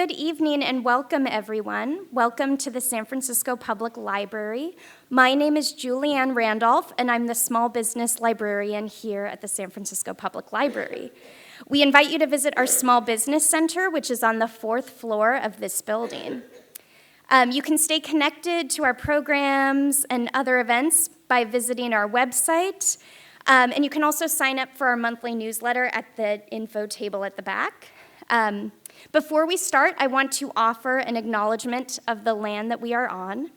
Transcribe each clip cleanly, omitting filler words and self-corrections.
Good evening and welcome, everyone. Welcome to the San Francisco Public Library. My name is Julianne Randolph, and I'm the small business librarian here at the San Francisco Public Library. We invite you to visit our small business center, which is on the 4th floor of this building. You can stay connected to our programs and other events by visiting our website, and you can also sign up for our monthly newsletter at the info table at the back. Before we start, I want to offer an acknowledgement of the land that we are on.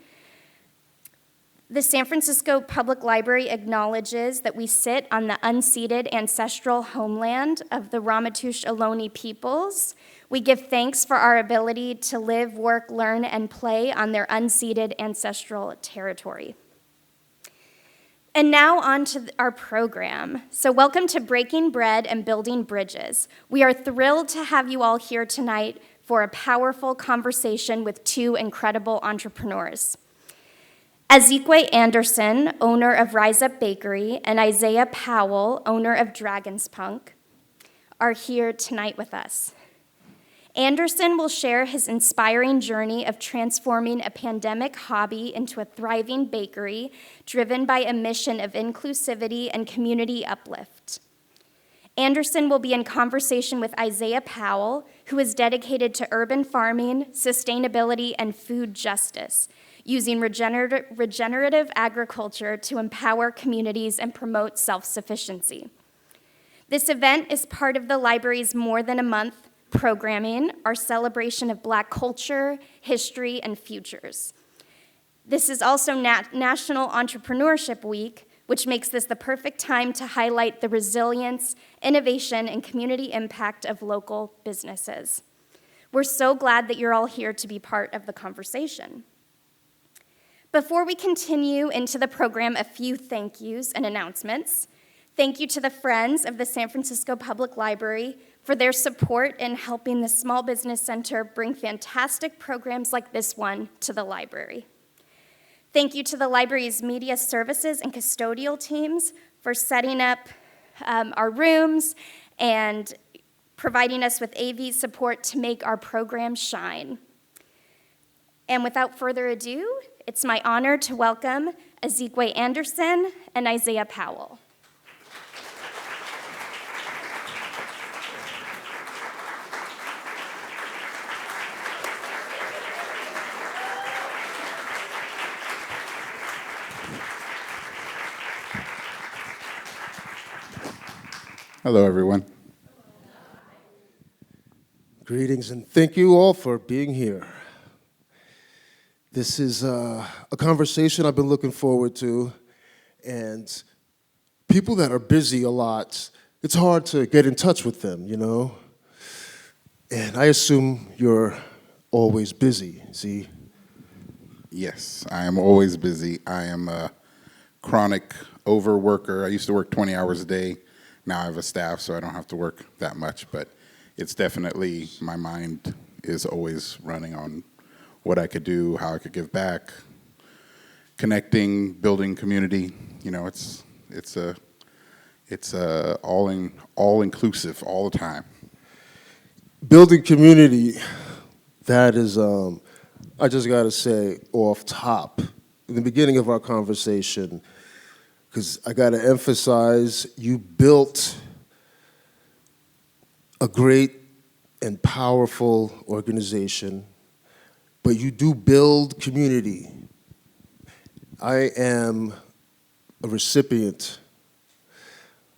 The San Francisco Public Library acknowledges that we sit on the unceded ancestral homeland of the Ramaytush Ohlone peoples. We give thanks for our ability to live, work, learn, and play on their unceded ancestral territory. And now on to our program. So welcome to Breaking Bread and Building Bridges. We are thrilled to have you all here tonight for a powerful conversation with two incredible entrepreneurs. Azikiwee Anderson, owner of Rize Up Bakery, and Isaiah Powell, owner of Dragonspunk, are here tonight with us. Anderson will share his inspiring journey of transforming a pandemic hobby into a thriving bakery driven by a mission of inclusivity and community uplift. Anderson will be in conversation with Isaiah Powell, who is dedicated to urban farming, sustainability, and food justice, using regenerative agriculture to empower communities and promote self-sufficiency. This event is part of the library's More Than a Month programming, our celebration of Black culture, history, and futures. This is also National Entrepreneurship Week, which makes this the perfect time to highlight the resilience, innovation, and community impact of local businesses. We're so glad that you're all here to be part of the conversation. Before we continue into the program, a few thank yous and announcements. Thank you to the Friends of the San Francisco Public Library for their support in helping the Small Business Center bring fantastic programs like this one to the library. Thank you to the library's media services and custodial teams for setting up our rooms and providing us with AV support to make our program shine. And without further ado, it's my honor to welcome Azikiwee Anderson and Isaiah Powell. Hello, everyone. Greetings, and thank you all for being here. This is a conversation I've been looking forward to, and people that are busy a lot, it's hard to get in touch with them, you know? And I assume you're always busy, see? Yes, I am always busy. I am a chronic overworker. I used to work 20 hours a day. Now I have a staff, so I don't have to work that much, but it's definitely, my mind is always running on what I could do, how I could give back, connecting, building community. You know, it's all inclusive all the time. Building community, that is, I just gotta say off top, in the beginning of our conversation, because I gotta emphasize, you built a great and powerful organization, but you do build community. I am a recipient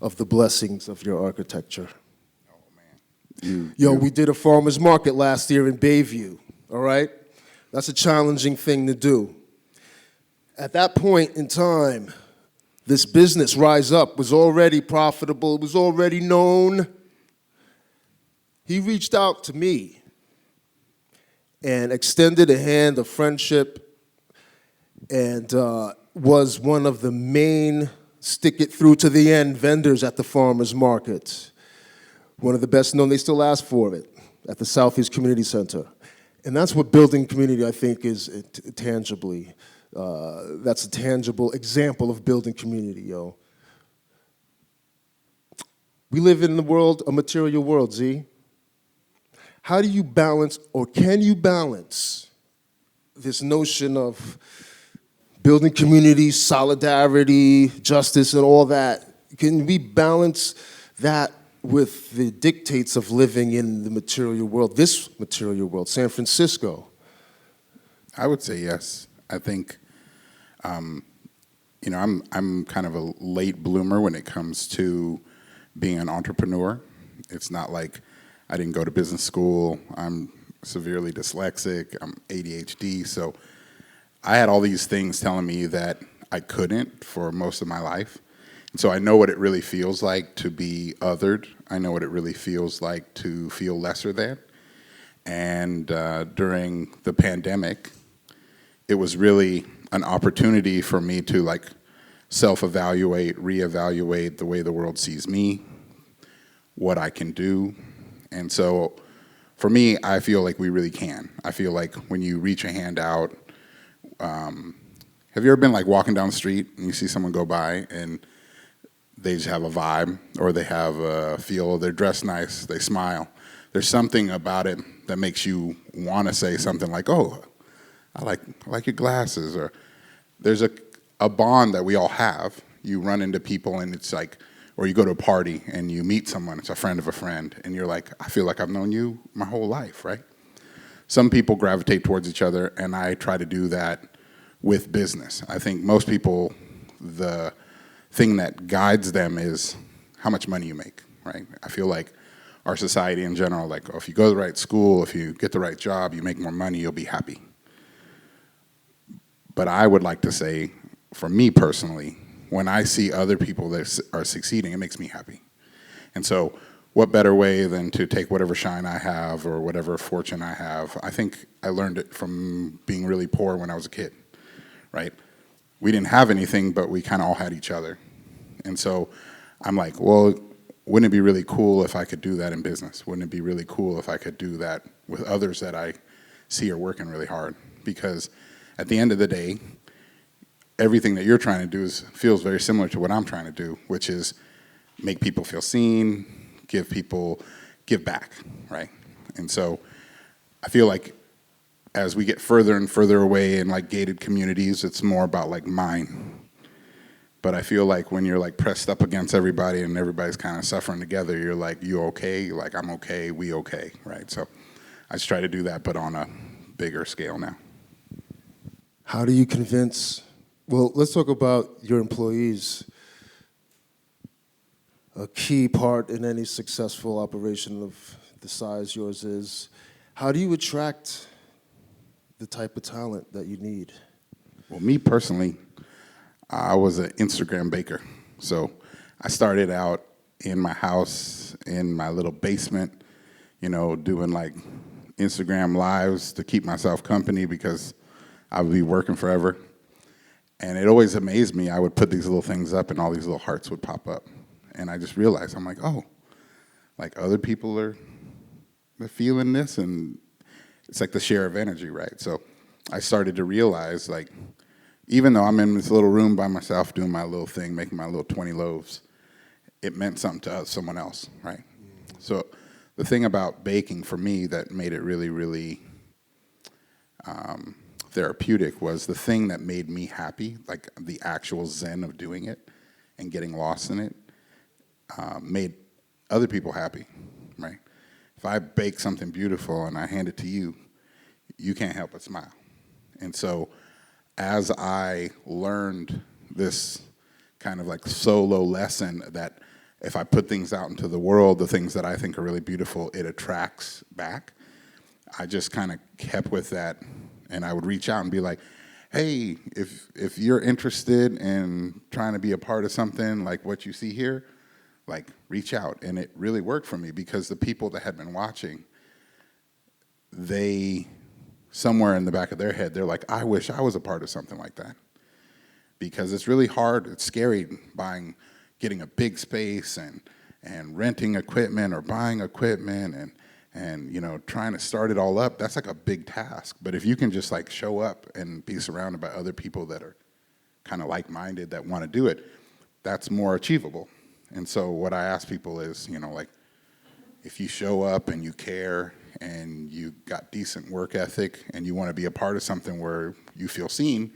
of the blessings of your architecture. Oh, man. We did a farmer's market last year in Bayview, all right? That's a challenging thing to do. At that point in time, this business, Rize Up, was already profitable, it was already known. He reached out to me and extended a hand of friendship and was one of the main stick it through to the end vendors at the farmer's market. One of the best known, they still ask for it, at the Southeast Community Center. And that's what building community, I think, is tangibly. That's a tangible example of building community, yo. We live in the world, a material world, Z. How do you balance, or can you balance, this notion of building community, solidarity, justice, and all that? Can we balance that with the dictates of living in the material world, this material world, San Francisco? I would say yes. I think, I'm kind of a late bloomer when it comes to being an entrepreneur. It's not like I didn't go to business school. I'm severely dyslexic. I'm ADHD. So I had all these things telling me that I couldn't for most of my life. And so I know what it really feels like to be othered. I know what it really feels like to feel lesser than. And during the pandemic, it was really an opportunity for me to self-evaluate, reevaluate the way the world sees me, what I can do. And so for me, I feel like we really can. I feel like when you reach a hand out, have you ever been walking down the street and you see someone go by and they just have a vibe, or they have a feel, they're dressed nice, they smile. There's something about it that makes you want to say something like, oh, I like your glasses, or there's a bond that we all have. You run into people and it's or you go to a party and you meet someone, it's a friend of a friend, and you're like, I feel like I've known you my whole life, right? Some people gravitate towards each other, and I try to do that with business. I think most people, the thing that guides them is how much money you make, right? I feel like our society in general, if you go to the right school, if you get the right job, you make more money, you'll be happy. But I would like to say, for me personally, when I see other people that are succeeding, it makes me happy. And so what better way than to take whatever shine I have or whatever fortune I have? I think I learned it from being really poor when I was a kid, right? We didn't have anything, but we kind of all had each other. And so I'm like, well, wouldn't it be really cool if I could do that in business? Wouldn't it be really cool if I could do that with others that I see are working really hard? Because at the end of the day, everything that you're trying to do feels very similar to what I'm trying to do, which is make people feel seen, give back, right? And so I feel like as we get further and further away in gated communities, it's more about mine. But I feel like when you're pressed up against everybody and everybody's kind of suffering together, you're like, you okay? You're like, I'm okay, we okay, right? So I just try to do that, but on a bigger scale now. How do you convince, well, let's talk about your employees. A key part in any successful operation of the size yours is, how do you attract the type of talent that you need? Well, me personally, I was an Instagram baker. So I started out in my house, in my little basement, doing Instagram lives to keep myself company because I would be working forever. And it always amazed me. I would put these little things up and all these little hearts would pop up. And I just realized, I'm like, oh, other people they're feeling this, and it's the share of energy, right? So I started to realize, even though I'm in this little room by myself doing my little thing, making my little 20 loaves, it meant something to someone else, right? So the thing about baking for me that made it really, really therapeutic was the thing that made me happy, the actual zen of doing it and getting lost in it, made other people happy, right? If I bake something beautiful and I hand it to you, you can't help but smile. And so as I learned this kind of solo lesson that if I put things out into the world, the things that I think are really beautiful, it attracts back, I just kind of kept with that. And I would reach out and be like, hey, if you're interested in trying to be a part of something like what you see here, reach out. And it really worked for me because the people that had been watching, they, somewhere in the back of their head, they're like, I wish I was a part of something like that. Because it's really hard, it's scary getting a big space and renting equipment or buying equipment and trying to start it all up. That's a big task. But if you can just show up and be surrounded by other people that are kind of like-minded that want to do it, that's more achievable. And so what I ask people is, if you show up and you care and you got decent work ethic and you want to be a part of something where you feel seen,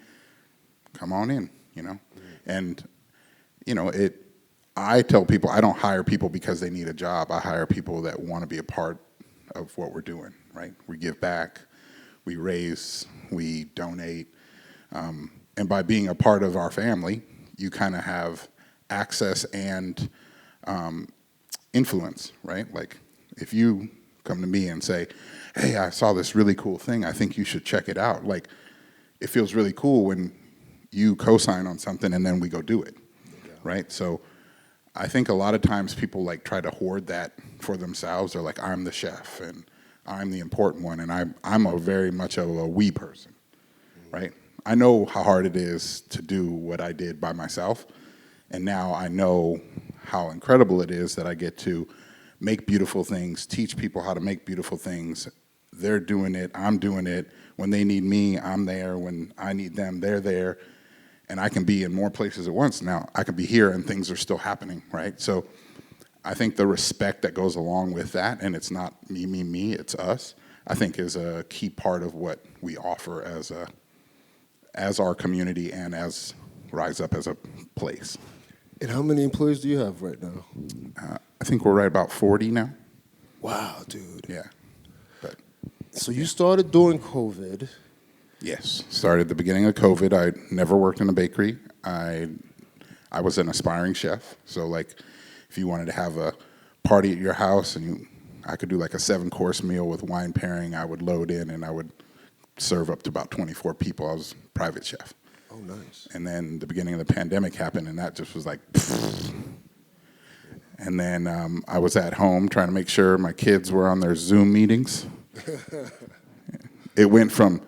come on in, you know? And, you know, I tell people I don't hire people because they need a job. I hire people that want to be a part of what we're doing, right? We give back, we raise, we donate. And by being a part of our family, you kind of have access and influence, right? Like if you come to me and say, hey, I saw this really cool thing, I think you should check it out. Like it feels really cool when you co-sign on something and then we go do it, right? So I think a lot of times people like try to hoard that for themselves. They're like, I'm the chef and I'm the important one, and I'm a very much of a we person, right? I know how hard it is to do what I did by myself, and now I know how incredible it is that I get to make beautiful things, teach people how to make beautiful things. They're doing it, I'm doing it. When they need me, I'm there. When I need them, they're there. And I can be in more places at once now. I can be here and things are still happening, right? So I think the respect that goes along with that, and it's not me, it's us, I think is a key part of what we offer as our community and as Rize Up as a place. And how many employees do you have right now? I think we're right about 40 now. Wow, dude. Yeah. But So you started during COVID. yes, started at the beginning of COVID. I never worked in a bakery. I was an aspiring chef. So like if you wanted to have a party at your house and I could do like a 7-course meal with wine pairing, I would load in and I would serve up to about 24 people. I was a private chef. Oh, nice. And then the beginning of the pandemic happened and that just was like, pfft. And then I was at home trying to make sure my kids were on their Zoom meetings. It went from,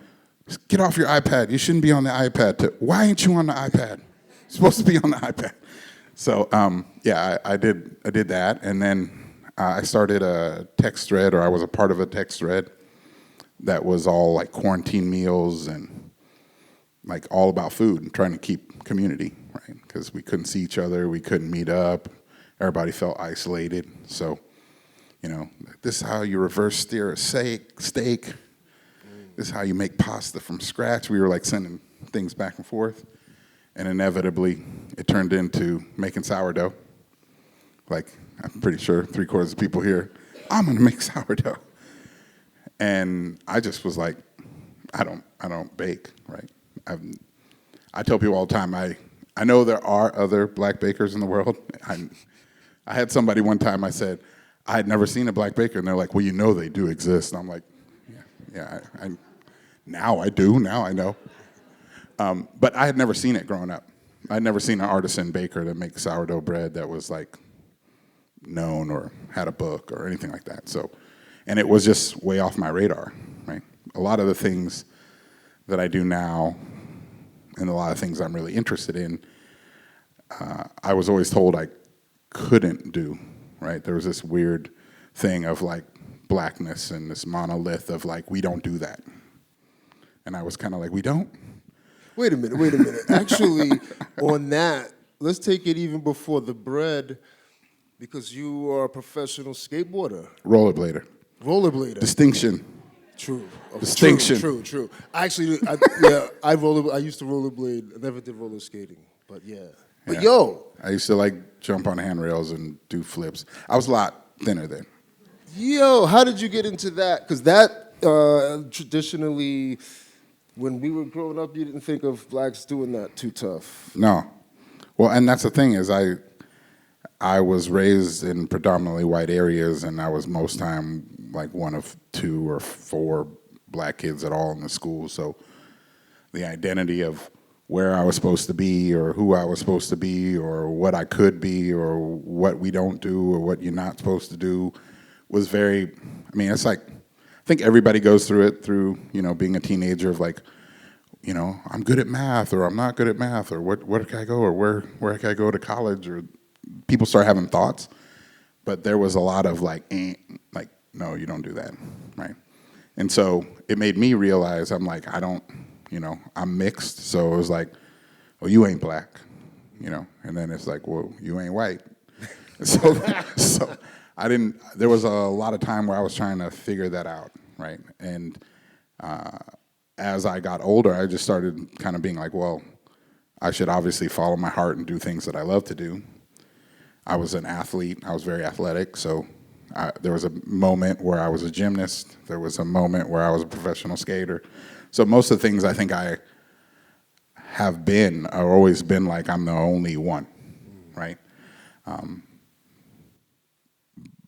get off your iPad, you shouldn't be on the iPad, to, why ain't you on the iPad? You're supposed to be on the iPad. So, yeah, I did that. And then I started a text thread, or I was a part of a text thread that was all like quarantine meals and like all about food and trying to keep community, right? Because we couldn't see each other, we couldn't meet up. Everybody felt isolated. So, you know, this is how you reverse steer a steak. This is how you make pasta from scratch. We were like sending things back and forth. And inevitably, it turned into making sourdough. Like, I'm pretty sure 3/4 of the people here, I'm gonna make sourdough. And I just was like, I don't bake, right? I tell people all the time, I know there are other black bakers in the world. I had somebody one time, I said, I had never seen a black baker, and they're like, well, you know they do exist. And I'm like, yeah, now I do, now I know. But I had never seen it growing up. I'd never seen an artisan baker that make sourdough bread that was like known or had a book or anything like that. So, and it was just way off my radar, right? A lot of the things that I do now and a lot of things I'm really interested in, I was always told I couldn't do, right? There was this weird thing of like blackness and this monolith of like, we don't do that. And I was kind of like, we don't? Wait a minute. Actually, on that, let's take it even before the bread, because you are a professional skateboarder. Rollerblader. Rollerblader. Distinction. True. Distinction. True. Actually, I used to rollerblade. I never did roller skating, but yeah. But yo. I used to like jump on handrails and do flips. I was a lot thinner then. Yo, how did you get into that? Because that traditionally, when we were growing up, you didn't think of blacks doing that too tough. No. Well, and that's the thing is I was raised in predominantly white areas, and I was most time like one of 2 or 4 black kids at all in the school. So the identity of where I was supposed to be or who I was supposed to be or what I could be or what we don't do or what you're not supposed to do was very, I mean, it's like, I think everybody goes through it through, you know, being a teenager of like, you know, I'm good at math or I'm not good at math or where can I go or where can I go to college, or people start having thoughts. But there was a lot of like, no, you don't do that, right? And so it made me realize I'm like, I don't, you know, I'm mixed. So it was like, well, you ain't black, you know, and then it's like, well, you ain't white. So I didn't. There was a lot of time where I was trying to figure that out, right? And as I got older, I just started kind of being like, well, I should obviously follow my heart and do things that I love to do. I was an athlete. I was very athletic, so there was a moment where I was a gymnast. There was a moment where I was a professional skater. So most of the things I think I have been, I've always been like I'm the only one, right?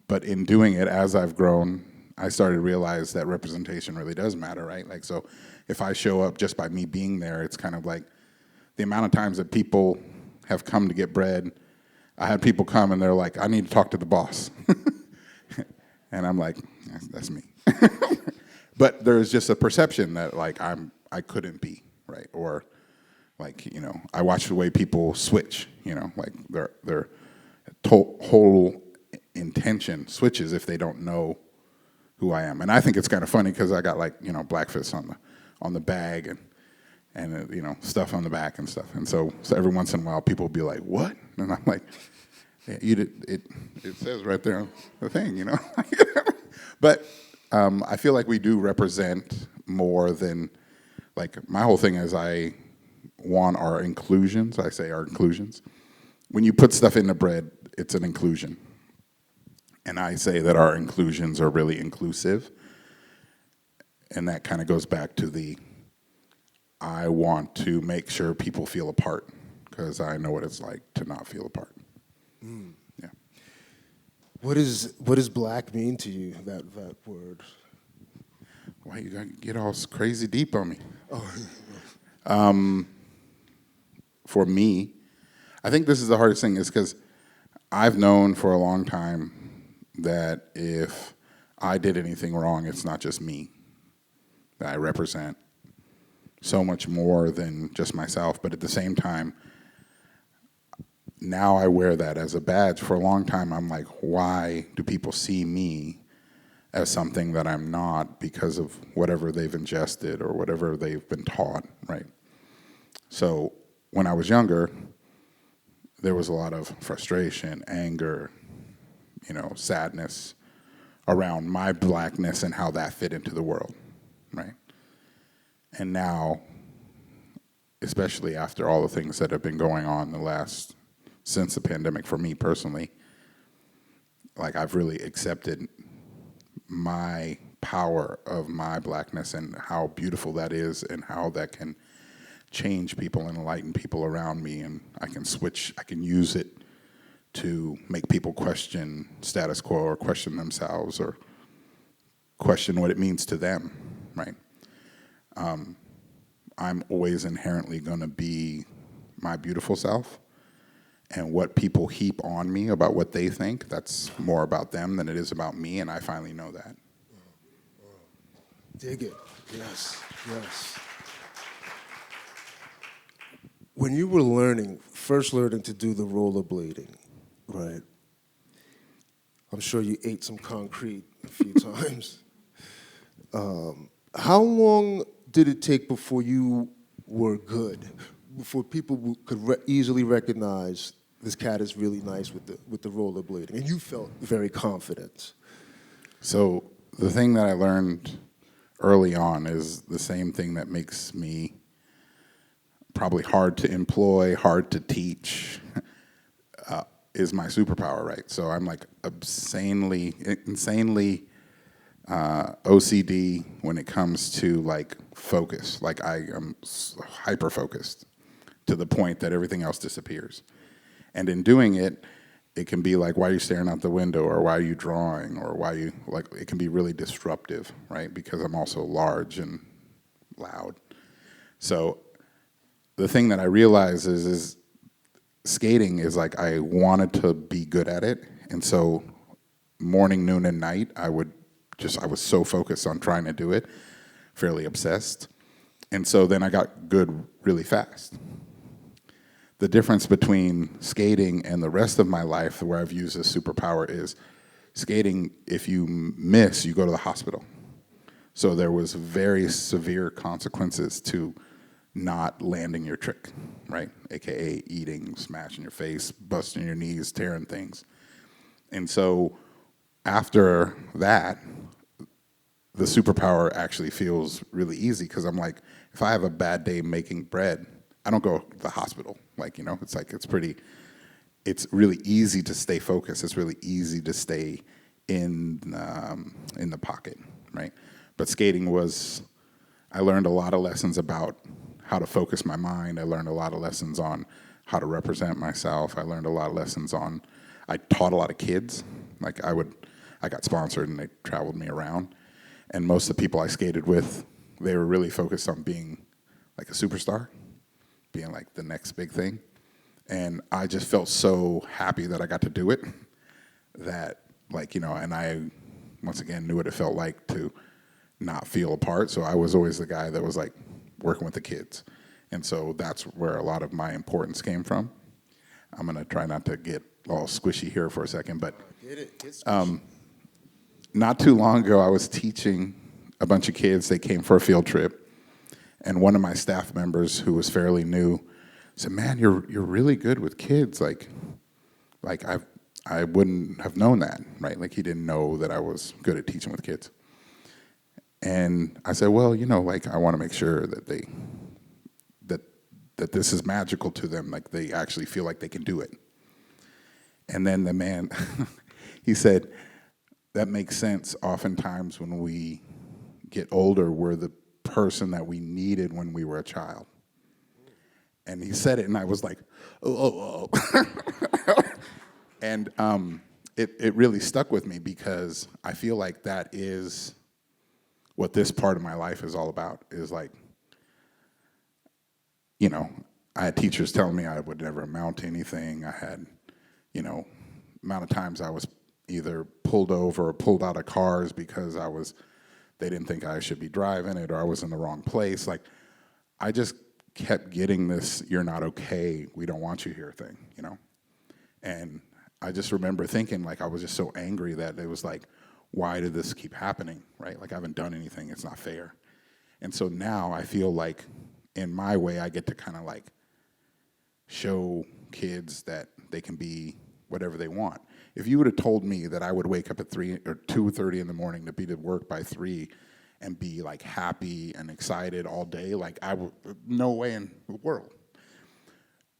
But in doing it, as I've grown, I started to realize that representation really does matter, right? Like, so if I show up just by me being there, it's kind of like the amount of times that people have come to get bread. I had people come and they're like, I need to talk to the boss. And I'm like, that's me. But there's just a perception that like I couldn't be, right? Or like, you know, I watch the way people switch, you know, like their whole intention switches if they don't know who I am. And I think it's kind of funny because I got like, you know, blackface on the bag and you know, stuff on the back and stuff. And so every once in a while people will be like, what? And I'm like, yeah, it says right there on the thing, you know. But I feel like we do represent more than, like, my whole thing is I want our inclusions. I say our inclusions. When you put stuff in the bread, it's an inclusion. And I say that our inclusions are really inclusive. And that kind of goes back to I want to make sure people feel a part because I know what it's like to not feel a part. Mm. Yeah. What does black mean to you, that word? Why you gotta get all crazy deep on me? For me, I think this is the hardest thing is because I've known for a long time that if I did anything wrong, it's not just me. That I represent so much more than just myself. But at the same time, now I wear that as a badge. For a long time, I'm like, why do people see me as something that I'm not because of whatever they've ingested or whatever they've been taught, right? So when I was younger, there was a lot of frustration, anger, you know, sadness around my blackness and how that fit into the world, right? And now, especially after all the things that have been going on since the pandemic for me personally, like I've really accepted my power of my blackness and how beautiful that is and how that can change people and enlighten people around me, and I can use it to make people question status quo or question themselves or question what it means to them, right? I'm always inherently going to be my beautiful self, and what people heap on me about what they think, that's more about them than it is about me, and I finally know that. Dig it. Yes, yes. When you were first learning to do the rollerblading, right? I'm sure you ate some concrete a few times. How long did it take before you were good? Before people could easily recognize this cat is really nice with the rollerblading, and you felt very confident? So the thing that I learned early on is the same thing that makes me probably hard to employ, hard to teach, is my superpower, right? So I'm like insanely OCD when it comes to like focus. Like I am hyper focused to the point that everything else disappears. And in doing it, it can be like, why are you staring out the window, or why are you drawing, or why you, like, it can be really disruptive, right? Because I'm also large and loud. So the thing that I realize is skating is like I wanted to be good at it. And so morning, noon, and night, I was so focused on trying to do it, fairly obsessed. And so then I got good really fast. The difference between skating and the rest of my life, where I've used this superpower, is skating, if you miss, you go to the hospital. So there was very severe consequences to not landing your trick, right? AKA eating, smashing your face, busting your knees, tearing things. And so after that, the superpower actually feels really easy because I'm like, if I have a bad day making bread, I don't go to the hospital. Like, it's like, it's really easy to stay focused. It's really easy to stay in the pocket, right? But skating I learned a lot of lessons about how to focus my mind. I learned a lot of lessons on how to represent myself. I learned a lot of lessons I taught a lot of kids. Like I got sponsored and they traveled me around. And most of the people I skated with, they were really focused on being like a superstar, being like the next big thing. And I just felt so happy that I got to do it that, and I, once again, knew what it felt like to not feel a part. So I was always the guy that was like working with the kids. And so that's where a lot of my importance came from. I'm going to try not to get all squishy here for a second, but not too long ago, I was teaching a bunch of kids. They came for a field trip, and one of my staff members, who was fairly new, said, "Man, you're really good with kids. Like I wouldn't have known that, right? Like he didn't know that I was good at teaching with kids." And I said, "Well, I want to make sure that that this is magical to them. Like they actually feel like they can do it." And then the man, he said, "That makes sense. Oftentimes when we get older, we're the person that we needed when we were a child." And he said it, and I was like, oh. And it really stuck with me because I feel like that is what this part of my life is all about, is like, I had teachers telling me I would never amount to anything. I had, amount of times I was either pulled over or pulled out of cars because they didn't think I should be driving it, or I was in the wrong place. Like, I just kept getting this, "You're not okay, we don't want you here" thing, And I just remember thinking, like, I was just so angry that it was like, why did this keep happening, right? Like, I haven't done anything, it's not fair. And so now I feel like, in my way, I get to kind of like show kids that they can be whatever they want. If you would have told me that I would wake up at 3 or 2:30 in the morning to be to work by 3 and be like happy and excited all day, like no way in the world.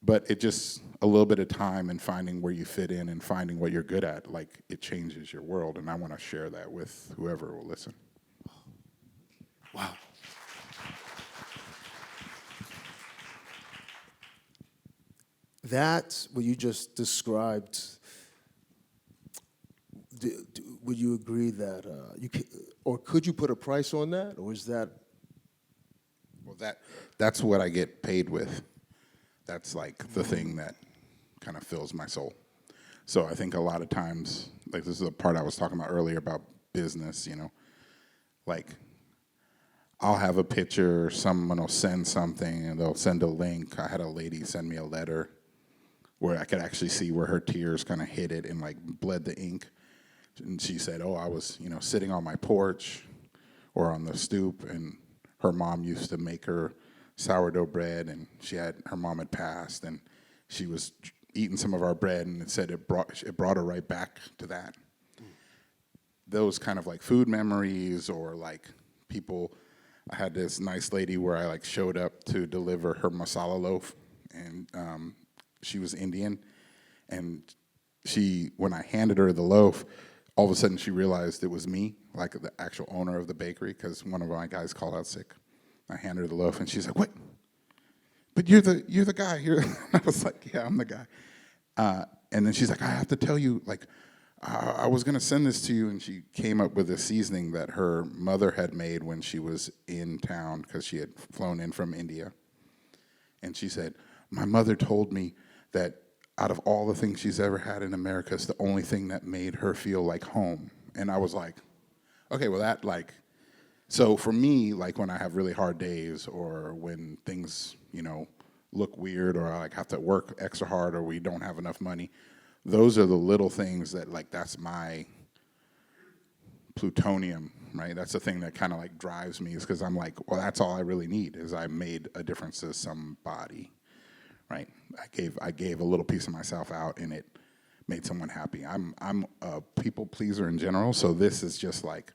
But it just, a little bit of time and finding where you fit in and finding what you're good at, like it changes your world. And I want to share that with whoever will listen. Wow. That, what you just described, would you agree that or could you put a price on that, or is that? Well, that's what I get paid with. That's like the thing that kind of fills my soul. So I think a lot of times, like this is a part I was talking about earlier about business, like I'll have a picture, someone will send something and they'll send a link. I had a lady send me a letter where I could actually see where her tears kind of hit it and like bled the ink. And she said, "Oh, I was, sitting on my porch or on the stoop, and her mom used to make her sourdough bread, and her mom had passed, and she was eating some of our bread, and it said it brought her right back to that." Those kind of like food memories, or like people. I had this nice lady where I like showed up to deliver her masala loaf, and she was Indian, and when I handed her the loaf, all of a sudden she realized it was me, like the actual owner of the bakery, because one of my guys called out sick. I handed her the loaf, and she's like, "What? But you're the guy here." I was like, "Yeah, I'm the guy." And then she's like, "I have to tell you, like, I was going to send this to you." And she came up with a seasoning that her mother had made when she was in town, because she had flown in from India. And she said, "My mother told me that out of all the things she's ever had in America, it's the only thing that made her feel like home." And I was like, okay, well that like, so for me, like when I have really hard days, or when things, look weird, or I like have to work extra hard, or we don't have enough money, those are the little things that like, that's my plutonium, right? That's the thing that kind of like drives me, is because I'm like, well, that's all I really need, is I made a difference to somebody. Right, I gave a little piece of myself out, and it made someone happy. I'm a people pleaser in general, so this is just like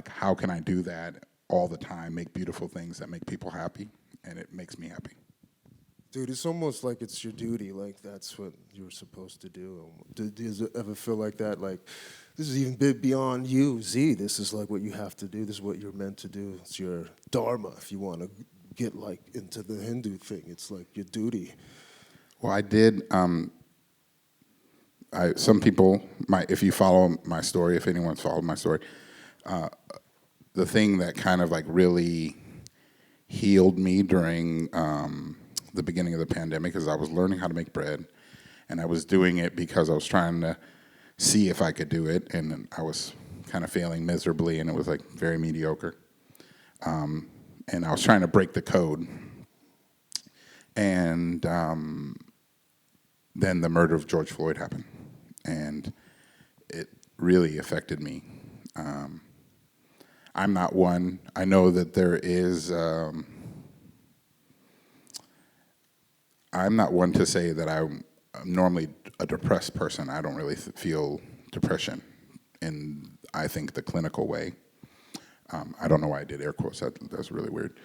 how can I do that all the time, make beautiful things that make people happy, and it makes me happy. Dude, it's almost like it's your duty, like that's what you're supposed to do. Does it ever feel like that? Like, this is even big beyond you, Z. This is like what you have to do. This is what you're meant to do. It's your dharma, if you want to get like into the Hindu thing. It's like your duty. Well, I did. Some people might, if you follow my story, if anyone's followed my story, the thing that kind of like really healed me during the beginning of the pandemic is I was learning how to make bread, and I was doing it because I was trying to see if I could do it, and I was kind of failing miserably, and it was like very mediocre. And I was trying to break the code, and then the murder of George Floyd happened, and it really affected me. I'm not one. I know that there is. I'm not one to say that I'm normally a depressed person. I don't really feel depression in, I think, the clinical way. I don't know why I did air quotes. That's really weird.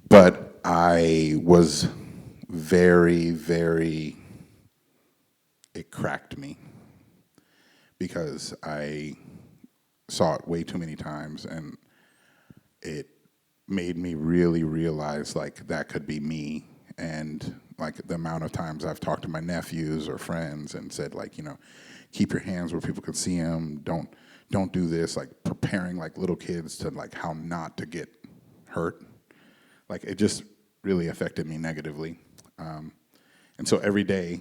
But I was very, very, it cracked me because I saw it way too many times, and it made me really realize like that could be me. And like the amount of times I've talked to my nephews or friends and said like, keep your hands where people can see them. Don't do this. Like preparing like little kids to like how not to get hurt. Like it just really affected me negatively. And so every day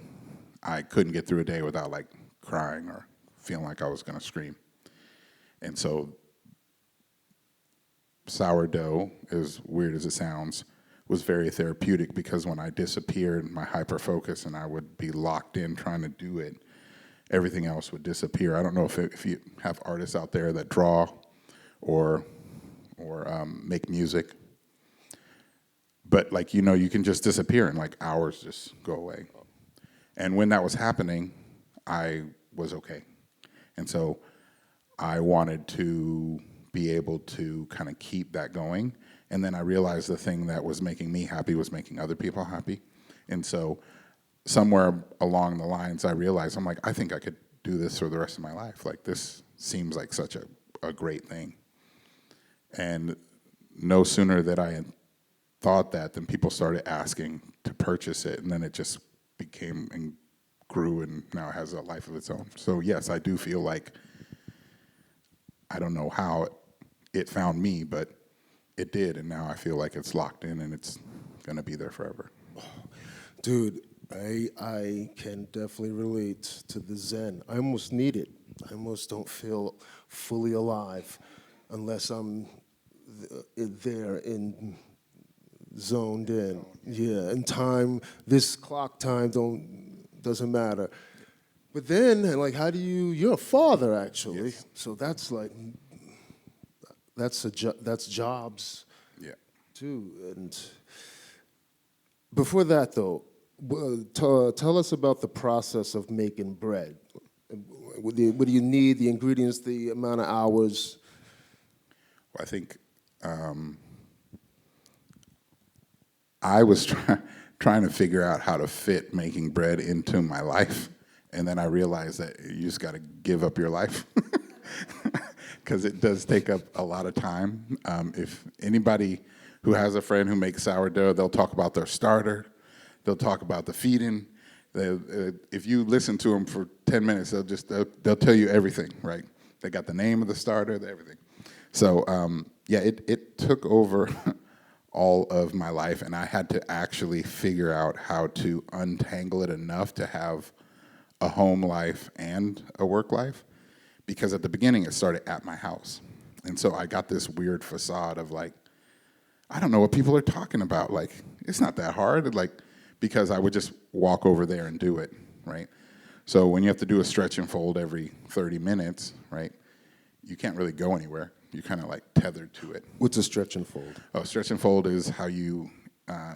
I couldn't get through a day without like crying or feeling like I was going to scream. And so sourdough, as weird as it sounds, was very therapeutic because when I disappeared, my hyper-focus, and I would be locked in trying to do it, everything else would disappear. I don't know if you have artists out there that draw or make music, but like, you can just disappear and like hours just go away. And when that was happening, I was okay. And so I wanted to be able to kind of keep that going. And then I realized the thing that was making me happy was making other people happy. And so somewhere along the lines, I realized, I'm like, I think I could do this for the rest of my life. Like, this seems like such a great thing. And no sooner that I had thought that than people started asking to purchase it. And then it just became and grew and now has a life of its own. So yes, I do feel like, I don't know how it found me, but it did, and now I feel like it's locked in and it's gonna be there forever. Dude, I can definitely relate to the Zen. I almost need it. I almost don't feel fully alive unless I'm there in zoned in. Yeah, and time, this clock time doesn't matter. But then, like, you're a father, actually. Yes. So that's like, that's jobs, Yeah. too. And before that, though, tell us about the process of making bread. What do you need, the ingredients, the amount of hours? Well, I think I was trying to figure out how to fit making bread into my life. And then I realized that you just got to give up your life because it does take up a lot of time. If anybody who has a friend who makes sourdough, they'll talk about their starter. They'll talk about the feeding. If you listen to them for 10 minutes, they'll tell you everything, right? They got the name of the starter, everything. So yeah, it took over all of my life, and I had to actually figure out how to untangle it enough to have a home life and a work life, because at the beginning it started at my house. And so I got this weird facade of like, I don't know what people are talking about. Like, it's not that hard. Like, because I would just walk over there and do it, right? So when you have to do a stretch and fold every 30 minutes, right, you can't really go anywhere. You're kind of like tethered to it. What's a stretch and fold? Oh, stretch and fold is how you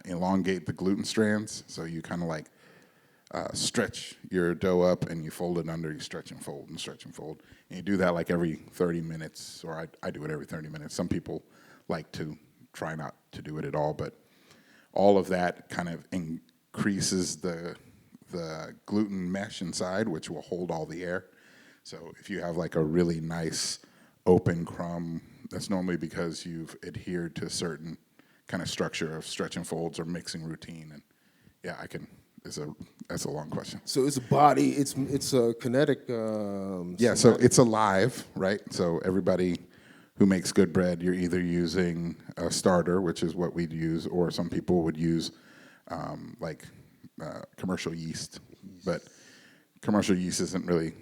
elongate the gluten strands. So you kind of like stretch your dough up and you fold it under, you stretch and fold and stretch and fold. And you do that like every 30 minutes, or I do it every 30 minutes. Some people like to try not to do it at all, but all of that kind of increases the gluten mesh inside, which will hold all the air. So if you have like a really nice open crumb, that's normally because you've adhered to a certain kind of structure of stretch and folds or mixing routine. And yeah, that's a long question. So it's a body. It's a kinetic. Yeah, so it's alive, right? So everybody who makes good bread, you're either using a starter, which is what we'd use, or some people would use commercial yeast. But commercial yeast isn't really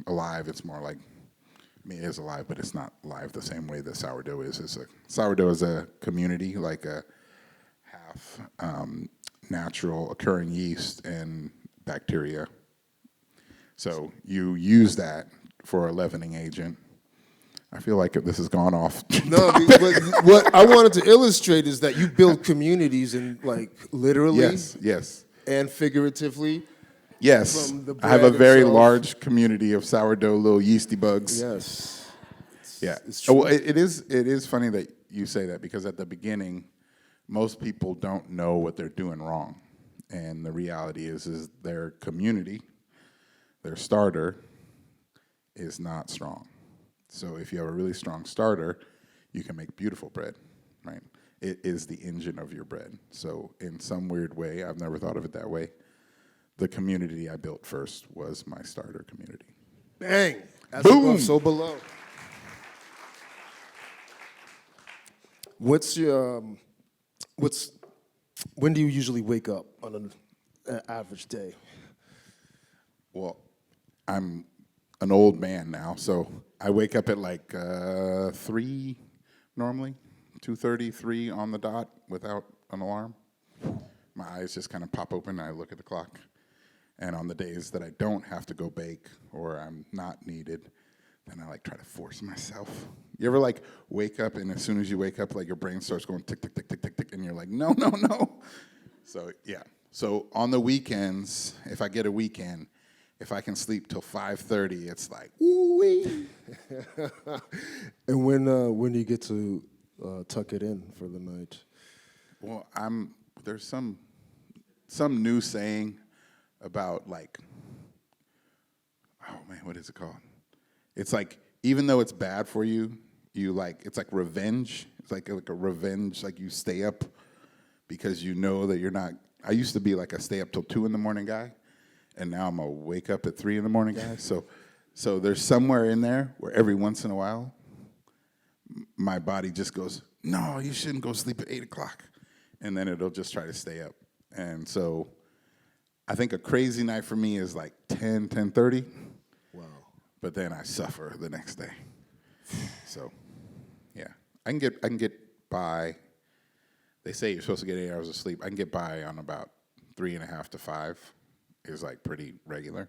alive. It's more like, I mean, it is alive, but it's not alive the same way the sourdough is. Sourdough is a community, like a half natural occurring yeast and bacteria. So you use that for a leavening agent. I feel like this has gone off. No, but what I wanted to illustrate is that you build communities, and like literally, yes, and figuratively. Yes, From the I have a bread very itself. large community of sourdough little yeasty bugs. Yes. Yeah. It's true. Well, it is funny that you say that, because at the beginning, most people don't know what they're doing wrong. And the reality is their community, their starter, is not strong. So if you have a really strong starter, you can make beautiful bread, right? It is the engine of your bread. So in some weird way, I've never thought of it that way, the community I built first was my starter community. Bang. As Boom. above, so below. When do you usually wake up on an average day? Well, I'm an old man now, so I wake up at like 3 normally, 2:30, 3 on the dot without an alarm. My eyes just kind of pop open and I look at the clock. And on the days that I don't have to go bake or I'm not needed, then I like try to force myself. You ever like wake up and as soon as you wake up, like your brain starts going tick, tick, tick, tick, tick, tick, and you're like, no, no, no. So yeah. So on the weekends, if I get a weekend, if I can sleep till 5:30, it's like, ooh-wee. And when do you get to tuck it in for the night? Well, there's some new saying about like, oh man, what is it called? It's like, even though it's bad for you, it's like revenge. It's like a revenge, like you stay up because you know that you're not. I used to be like a stay up till 2 a.m. guy, and now I'm a wake up at 3 a.m. guy. So there's somewhere in there where every once in a while, my body just goes, no, you shouldn't go sleep at 8 o'clock. And then it'll just try to stay up. And so I think a crazy night for me is like 10:30. Wow. But then I suffer the next day. So, yeah. I can get by. They say you're supposed to get 8 hours of sleep. I can get by on about 3.5 to 5 is like pretty regular.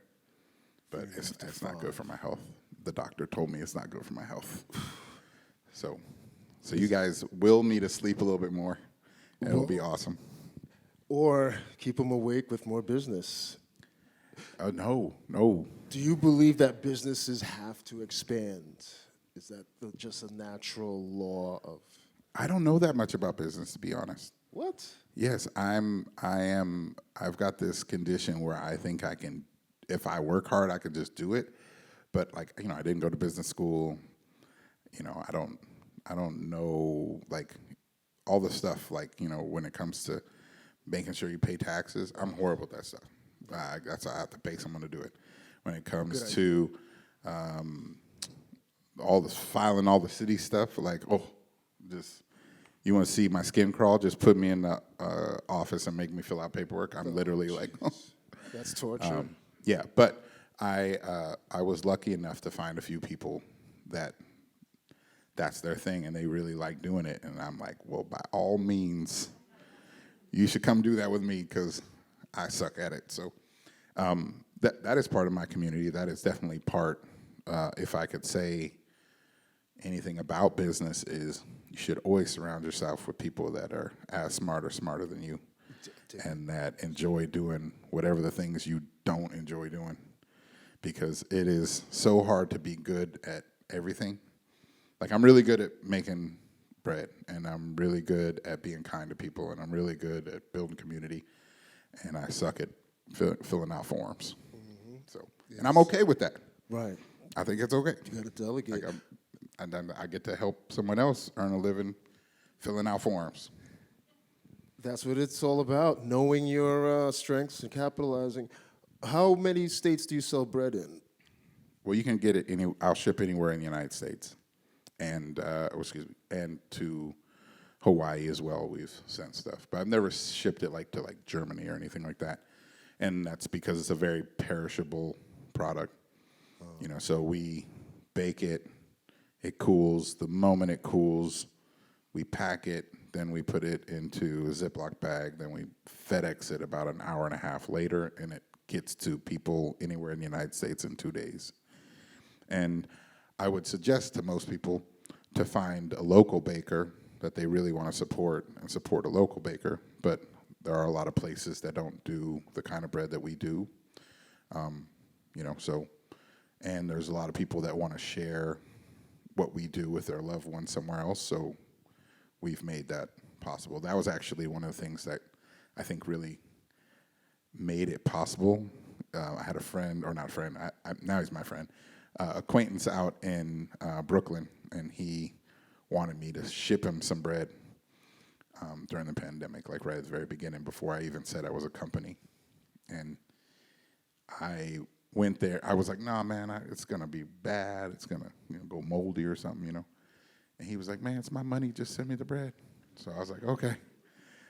But it's not good for my health. The doctor told me it's not good for my health. So you guys will me to sleep a little bit more. And it'll be awesome. Or keep them awake with more business. No. Do you believe that businesses have to expand? Is that just a natural law of? I don't know that much about business, to be honest. What? Yes, I've got this condition where I think I can, if I work hard, I can just do it. But like, I didn't go to business school. I don't know like all the stuff, like, when it comes to making sure you pay taxes. I'm horrible at that stuff. That's how I have to pay someone to do it. When it comes to all the filing, all the city stuff, like, you want to see my skin crawl? Just put me in the office and make me fill out paperwork. I'm literally like, That's torture. yeah. But I was lucky enough to find a few people that's their thing, and they really like doing it. And I'm like, well, by all means, you should come do that with me because I suck at it. So that is part of my community. That is definitely part, if I could say, anything about business is you should always surround yourself with people that are as smart or smarter than you and that enjoy doing whatever the things you don't enjoy doing, because it is so hard to be good at everything. Like, I'm really good at making bread, and I'm really good at being kind to people, and I'm really good at building community, and I suck at filling out forms. So, Yes. and I'm okay with that. Right. I think it's okay. You got to delegate. Like, and then I get to help someone else earn a living filling out forms. That's what it's all about, knowing your strengths and capitalizing. How many states do you sell bread in? Well, you can get it I'll ship anywhere in the United States, and and to Hawaii as well. We've sent stuff, but I've never shipped it to Germany or anything like that, and that's because it's a very perishable product. So we bake it, it cools. The moment it cools, we pack it. Then we put it into a Ziploc bag. Then we FedEx it about an hour and a half later, and it gets to people anywhere in the United States in 2 days. And I would suggest to most people to find a local baker that they really want to support and support a local baker. But there are a lot of places that don't do the kind of bread that we do. And there's a lot of people that want to share what we do with their loved ones somewhere else. So we've made that possible. That was actually one of the things that I think really made it possible. I had a friend, or not a friend, now he's my friend, acquaintance out in Brooklyn, and he wanted me to ship him some bread during the pandemic, like right at the very beginning, before I even said I was a company. And I went there. I was like, nah, man, it's going to be bad. It's going to go moldy or something, And he was like, man, it's my money. Just send me the bread. So I was like, okay.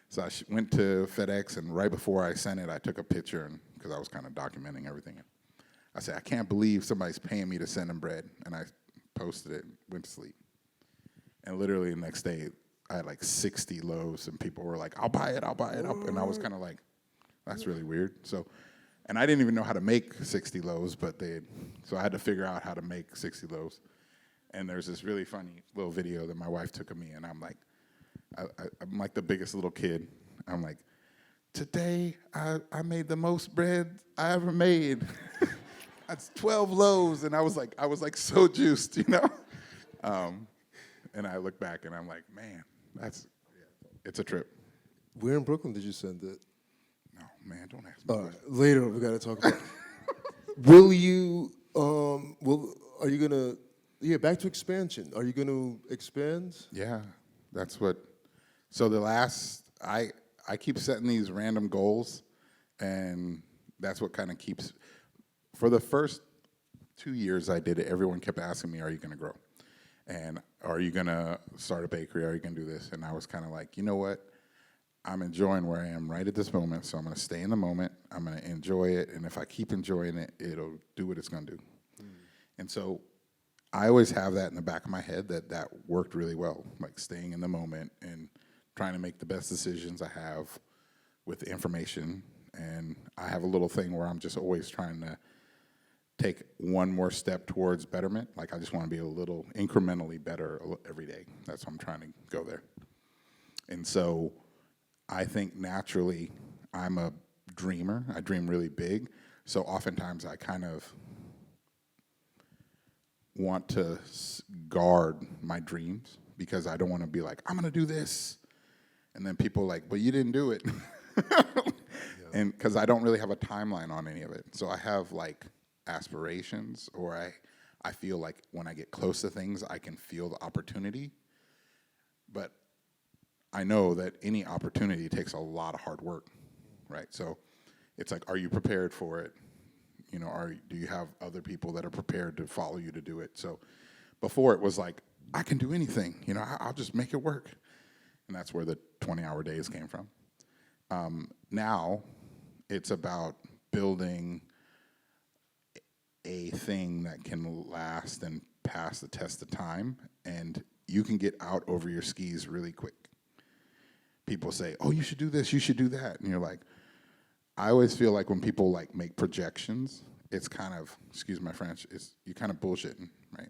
So I went to FedEx, and right before I sent it, I took a picture, because I was kind of documenting everything. And I said, I can't believe somebody's paying me to send them bread. And I posted it and went to sleep. And literally the next day, I had like 60 loaves, and people were like, I'll buy it. And I was kind of like, that's really weird. So, and I didn't even know how to make 60 loaves, so I had to figure out how to make 60 loaves. And there's this really funny little video that my wife took of me, and I'm like, I'm like the biggest little kid. I'm like, today I made the most bread I ever made. That's 12 loaves, and I was like so juiced, And I look back, and I'm like, man, it's a trip. Where in Brooklyn did you send it? No, man, don't ask me. All right, later we got to talk about it. Will you, are you going to, back to expansion. Are you going to expand? Yeah, so I keep setting these random goals, and that's what kind of keeps, for the first 2 years I did it, everyone kept asking me, are you going to grow? And are you going to start a bakery? Are you going to do this? And I was kind of like, you know what? I'm enjoying where I am right at this moment, so I'm going to stay in the moment. I'm going to enjoy it, and if I keep enjoying it, it'll do what it's going to do. And so I always have that in the back of my head that worked really well, like staying in the moment and trying to make the best decisions I have with the information. And I have a little thing where I'm just always trying to take one more step towards betterment. Like, I just want to be a little incrementally better every day. That's why I'm trying to go there. And so I think naturally I'm a dreamer. I dream really big. So oftentimes I kind of want to guard my dreams, because I don't want to be like, I'm going to do this. And then people are like, well, you didn't do it. And because I don't really have a timeline on any of it. So I have like aspirations, or I feel like when I get close to things, I can feel the opportunity. But I know that any opportunity takes a lot of hard work, right? So it's like, are you prepared for it? Do you have other people that are prepared to follow you to do it? So before it was like, I can do anything, I'll just make it work. And that's where the 20-hour days came from. Now it's about building a thing that can last and pass the test of time, and you can get out over your skis really quick. People say, oh, you should do this, you should do that. And you're like, I always feel like when people like make projections, it's kind of, excuse my French, you kind of bullshitting, right?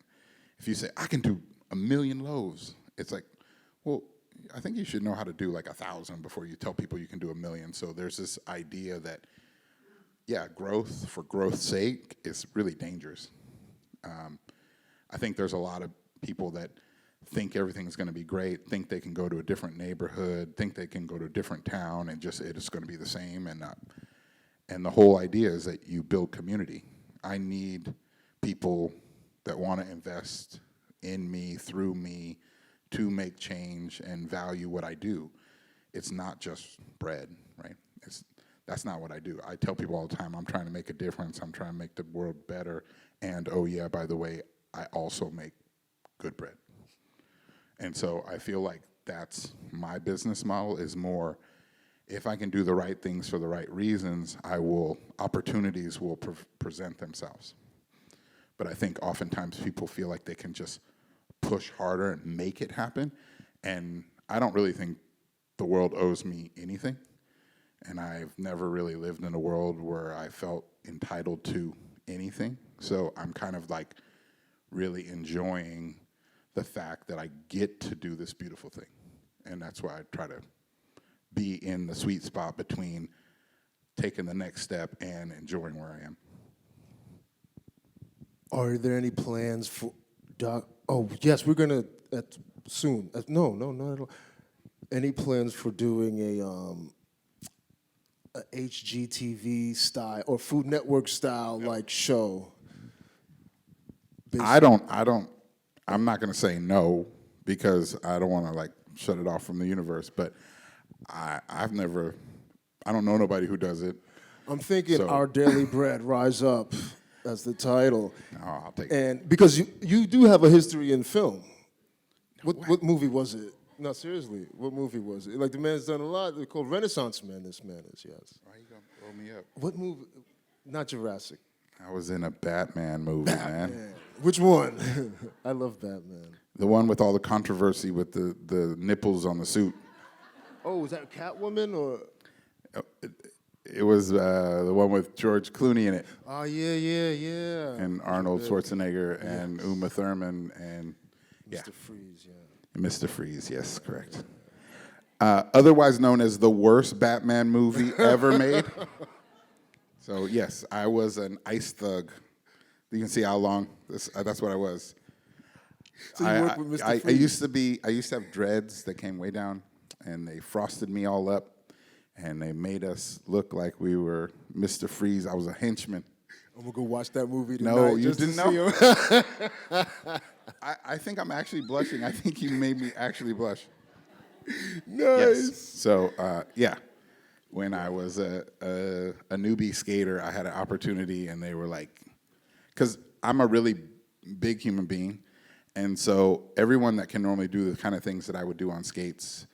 If you say, I can do 1 million loaves. It's like, well, I think you should know how to do like 1,000 before you tell people you can do 1 million. So there's this idea that, yeah, growth for growth's sake is really dangerous. I think there's a lot of people that think everything's going to be great, think they can go to a different neighborhood, think they can go to a different town, and just it's going to be the same. And the whole idea is that you build community. I need people that want to invest in me, through me, to make change and value what I do. It's not just bread, right? That's not what I do. I tell people all the time, I'm trying to make a difference. I'm trying to make the world better. And, oh, yeah, by the way, I also make good bread. And so I feel like that's my business model is more, if I can do the right things for the right reasons, opportunities will present themselves. But I think oftentimes people feel like they can just push harder and make it happen. And I don't really think the world owes me anything. And I've never really lived in a world where I felt entitled to anything. So I'm kind of like really enjoying the fact that I get to do this beautiful thing. And that's why I try to be in the sweet spot between taking the next step and enjoying where I am. Are there any plans for Oh, yes, we're going to soon. No, not at all. Any plans for doing a HGTV style or Food Network style like show? I'm not going to say no because I don't want to like shut it off from the universe, but I don't know nobody who does it. I'm thinking Our Daily Bread, Rise Up as the title. Oh, I'll take it. And because you do have a history in film. What movie was it? No, seriously, what movie was it? Like the man's done a lot. They're called Renaissance Man, this man is, yes. Why are you going to blow me up? What movie? Not Jurassic. I was in a Batman movie, man. Which one? I love Batman. The one with all the controversy with the nipples on the suit. Oh, was that Catwoman or? It was the one with George Clooney in it. Oh, yeah. And Arnold Schwarzenegger and Uma Thurman and Mr. Freeze, yeah. And Mr. Freeze, yes, correct. Otherwise known as the worst Batman movie ever made. So yes, I was an ice thug. You can see how long that's what I was. So you worked with Mr. Freeze? I used to have dreads that came way down, and they frosted me all up, and they made us look like we were Mr. Freeze. I was a henchman. I'm gonna go watch that movie tonight. No, you just didn't know. I think I'm actually blushing. I think you made me actually blush. Nice. Yes. So yeah, when I was a newbie skater, I had an opportunity, and they were like, because I'm a really big human being, and so everyone that can normally do the kind of things that I would do on skates,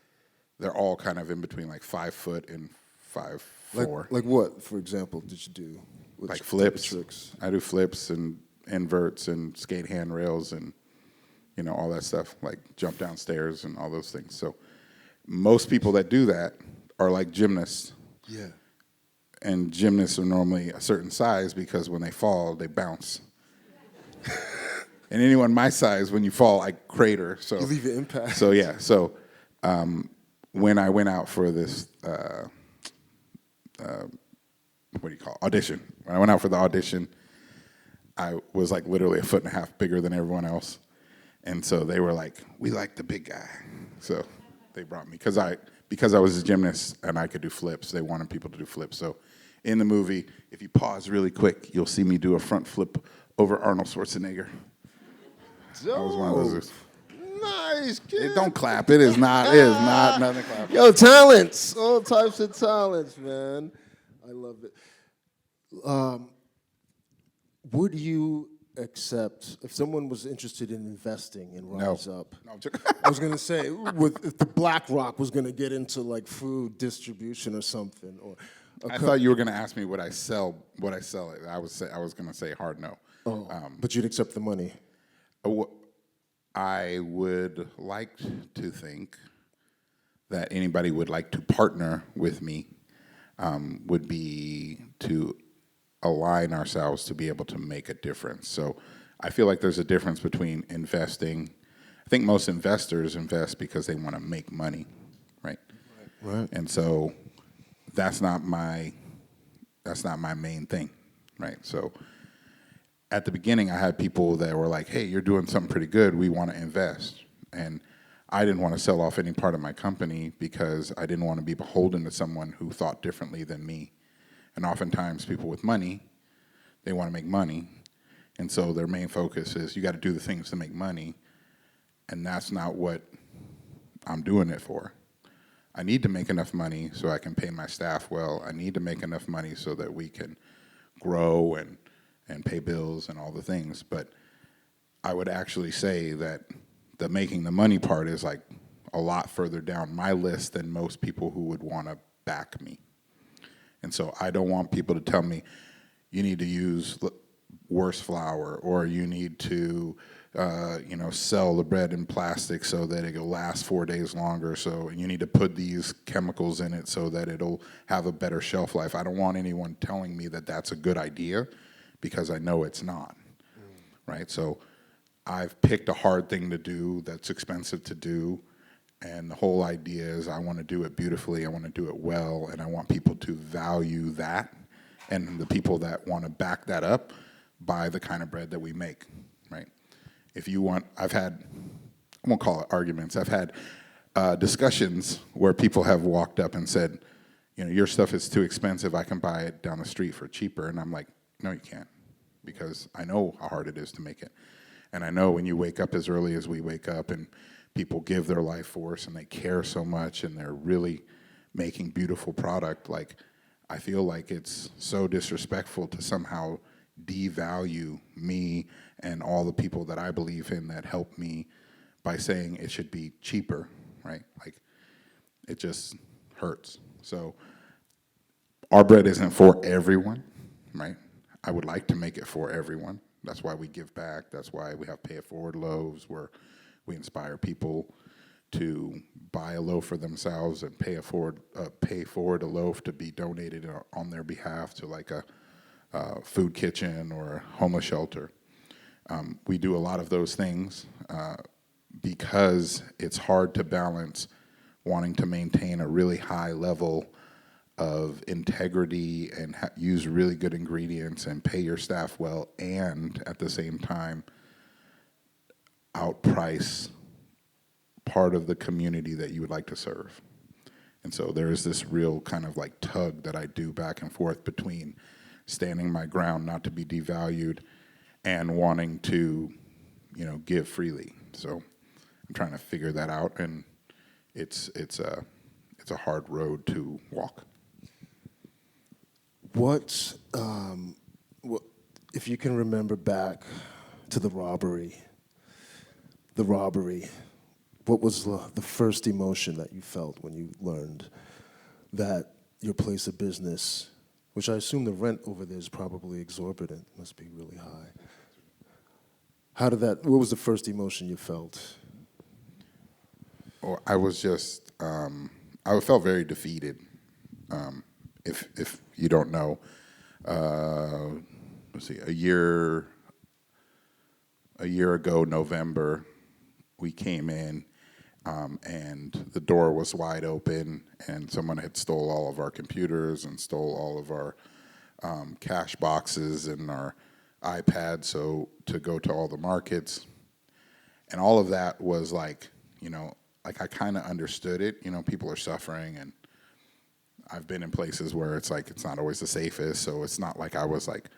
they're all kind of in between like 5 foot and 5'4". Like what, for example, did you do? Like flips. Tricks? I do flips and inverts and skate handrails and all that stuff, like jump downstairs and all those things. So most people that do that are like gymnasts. Yeah. And gymnasts are normally a certain size because when they fall, they bounce. And anyone my size, when you fall, I crater. So you leave an impact. So yeah. So when I went out for this, audition. When I went out for the audition, I was like literally 1.5 foot bigger than everyone else. And so they were like, we like the big guy. So they brought me because I was a gymnast and I could do flips. They wanted people to do flips. So in the movie, if you pause really quick, you'll see me do a front flip over Arnold Schwarzenegger. Dope. I was one of those. Nice, kid. Don't clap. It is not nothing clap. Yo, talents. All types of talents, man. I love it. Would you accept if someone was interested in investing in Rize Up? No, I'm joking. I was gonna say, if the BlackRock was gonna get into like food distribution or something, or I thought you were gonna ask me would I sell it. I was gonna say hard no. Oh, but you'd accept the money. I would like to think that anybody would like to partner with me would be to align ourselves to be able to make a difference. So I feel like there's a difference between investing. I think most investors invest because they want to make money, right? Right. And so that's not my main thing, right? So at the beginning, I had people that were like, hey, you're doing something pretty good. We want to invest. And I didn't want to sell off any part of my company because I didn't want to be beholden to someone who thought differently than me. And oftentimes people with money, they want to make money. And so their main focus is you got to do the things to make money. And that's not what I'm doing it for. I need to make enough money so I can pay my staff well. I need to make enough money so that we can grow and pay bills and all the things. But I would actually say that the making the money part is like a lot further down my list than most people who would want to back me. And so I don't want people to tell me, you need to use worse flour, or you need to sell the bread in plastic so that it'll last 4 days longer. So you need to put these chemicals in it so that it'll have a better shelf life. I don't want anyone telling me that that's a good idea because I know it's not, right? So I've picked a hard thing to do that's expensive to do, and the whole idea is I want to do it beautifully, I want to do it well, and I want people to value that, and the people that want to back that up buy the kind of bread that we make, right? If you want, I won't call it arguments, I've had discussions where people have walked up and said, your stuff is too expensive, I can buy it down the street for cheaper, and I'm like, no, you can't, because I know how hard it is to make it. And I know when you wake up as early as we wake up and people give their life force and they care so much and they're really making beautiful product, like I feel like it's so disrespectful to somehow devalue me and all the people that I believe in that help me by saying it should be cheaper, right? Like it just hurts. So our bread isn't for everyone, right? I would like to make it for everyone. That's why we give back. That's why we have pay it forward loaves where we inspire people to buy a loaf for themselves and pay forward a loaf to be donated on their behalf to like a food kitchen or a homeless shelter. We do a lot of those things because it's hard to balance wanting to maintain a really high level of integrity and use really good ingredients and pay your staff well, and at the same time outprice part of the community that you would like to serve. And so there is this real kind of like tug that I do back and forth between standing my ground not to be devalued and wanting to, give freely. So I'm trying to figure that out, and it's a hard road to walk. What, if you can remember back to the robbery, what was the first emotion that you felt when you learned that your place of business, which I assume the rent over there is probably exorbitant, must be really high. What was the first emotion you felt? Oh, I was just, I felt very defeated. If you don't know, let's see, a year ago, November, we came in and the door was wide open and someone had stole all of our computers and stole all of our cash boxes and our iPads so to go to all the markets. And all of that was like, like I kind of understood it. People are suffering, and I've been in places where it's like it's not always the safest, so it's not like I was like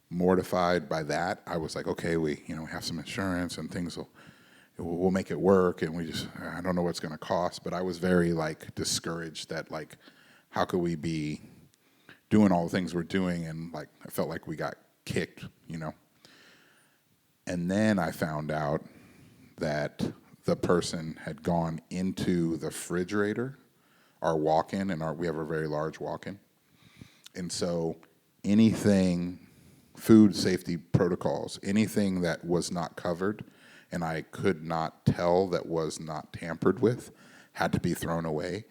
mortified by that. I was like, okay, we have some insurance and things we'll make it work, and I don't know what it's going to cost, but I was very like discouraged that like how could we be doing all the things we're doing, and like I felt like we got kicked, And then I found out that the person had gone into the refrigerator, our walk-in, and we have a very large walk-in. And so anything, food safety protocols, anything that was not covered and I could not tell that was not tampered with had to be thrown away.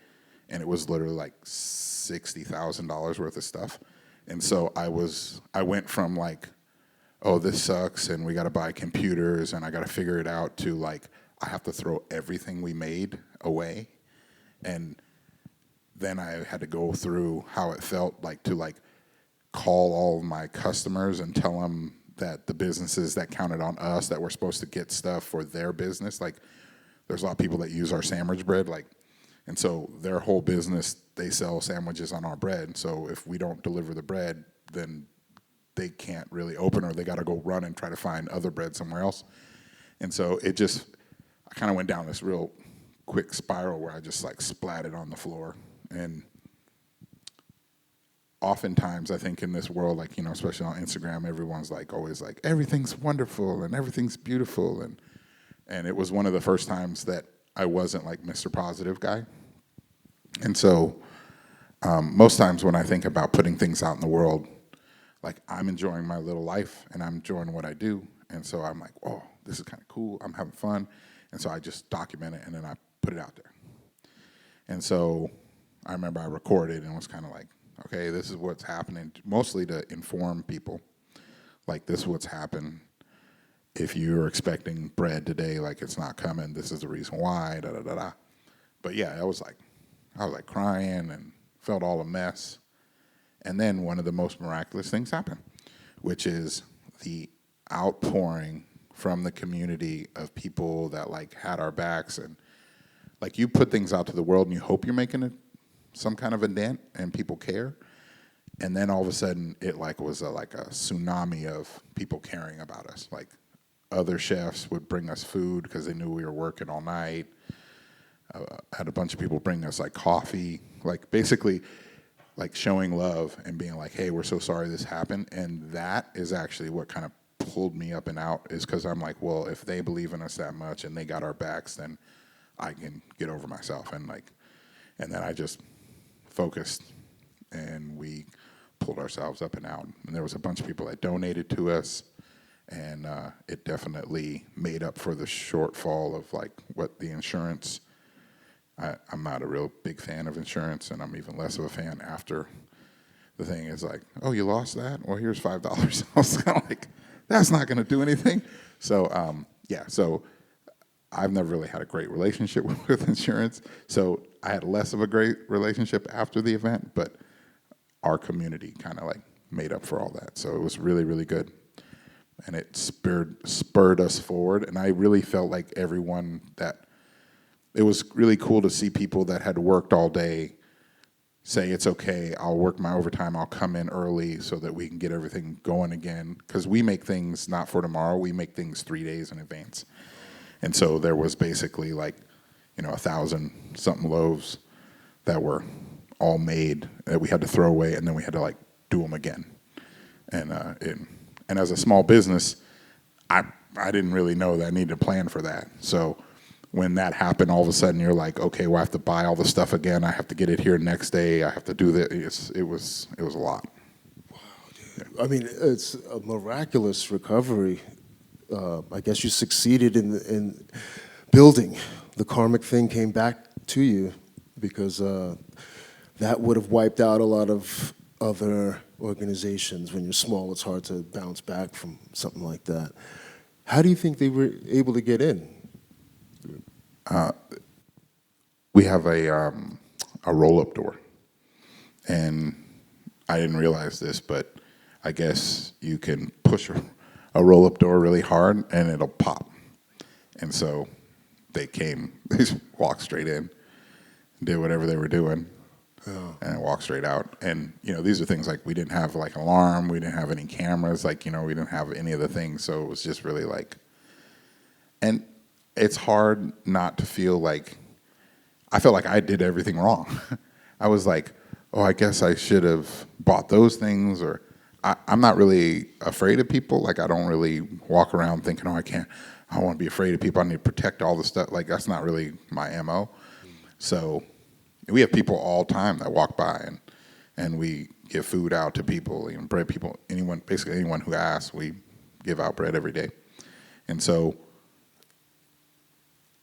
And it was literally like $60,000 worth of stuff. And so I went from like, oh, this sucks and we got to buy computers and I got to figure it out, to like, I have to throw everything we made away. And then I had to go through how it felt like to like call all of my customers and tell them that the businesses that counted on us that were supposed to get stuff for their business, like there's a lot of people that use our sandwich bread, like, and so their whole business, they sell sandwiches on our bread. So if we don't deliver the bread, then they can't really open, or they got to go run and try to find other bread somewhere else. And so I kind of went down this real quick spiral where I just like splatted on the floor. And oftentimes I think in this world, like, you know, especially on Instagram, everyone's like always like, everything's wonderful and everything's beautiful. And it was one of the first times that I wasn't like Mr. Positive guy. And so most times when I think about putting things out in the world, like I'm enjoying my little life and I'm enjoying what I do. And so I'm like, oh, this is kind of cool. I'm having fun. And so I just document it and then I put it out there. And so I remember I recorded and was kind of like, okay, this is what's happening, mostly to inform people. Like, this is what's happened. If you're expecting bread today, like it's not coming, this is the reason why, da-da-da-da. But yeah, I was like crying and felt all a mess. And then one of the most miraculous things happened, which is the outpouring from the community of people that like had our backs. And like, you put things out to the world and you hope you're making some kind of a dent and people care. And then all of a sudden it like was like a tsunami of people caring about us. Like, other chefs would bring us food because they knew we were working all night. Had a bunch of people bring us like coffee, like basically like showing love and being like, hey, we're so sorry this happened. And that is actually what kind of pulled me up and out, is because I'm like, well, if they believe in us that much and they got our backs, then I can get over myself. And then I just focused and we pulled ourselves up and out. And there was a bunch of people that donated to us. And it definitely made up for the shortfall of like what the insurance. I'm not a real big fan of insurance, and I'm even less of a fan after the thing is like, oh, you lost that? Well, here's $5. I was kind of like, that's not going to do anything. So yeah, so I've never really had a great relationship with insurance. So I had less of a great relationship after the event, but our community kind of like made up for all that. So it was really, really good. And it spurred us forward. And I really felt like it was really cool to see people that had worked all day say, it's okay, I'll work my overtime, I'll come in early so that we can get everything going again. Because we make things not for tomorrow, we make things 3 days in advance. And so there was basically like, 1,000-something loaves that were all made that we had to throw away, and then we had to like do them again. And as a small business, I didn't really know that I needed to plan for that. So when that happened, all of a sudden you're like, okay, well, I have to buy all the stuff again. I have to get it here next day. I have to do this. It was a lot. Wow, dude. I mean, it's a miraculous recovery. I guess you succeeded in building. The karmic thing came back to you, because that would have wiped out a lot of other organizations. When you're small, it's hard to bounce back from something like that. How do you think they were able to get in? We have a roll-up door, and I didn't realize this, but I guess you can push a roll-up door really hard and it'll pop. And so they just walked straight in, did whatever they were doing, and walked straight out. And these are things like, we didn't have like an alarm, we didn't have any cameras, like we didn't have any of the things. So it was just really like, and it's hard not to feel like, I felt like I did everything wrong. I was like, oh, I guess I should have bought those things, or I'm not really afraid of people. Like, I don't really walk around thinking, oh, I don't want to be afraid of people. I need to protect all the stuff. Like, that's not really my MO. So we have people all the time that walk by, and we give food out to people, bread people, basically anyone who asks, we give out bread every day. And so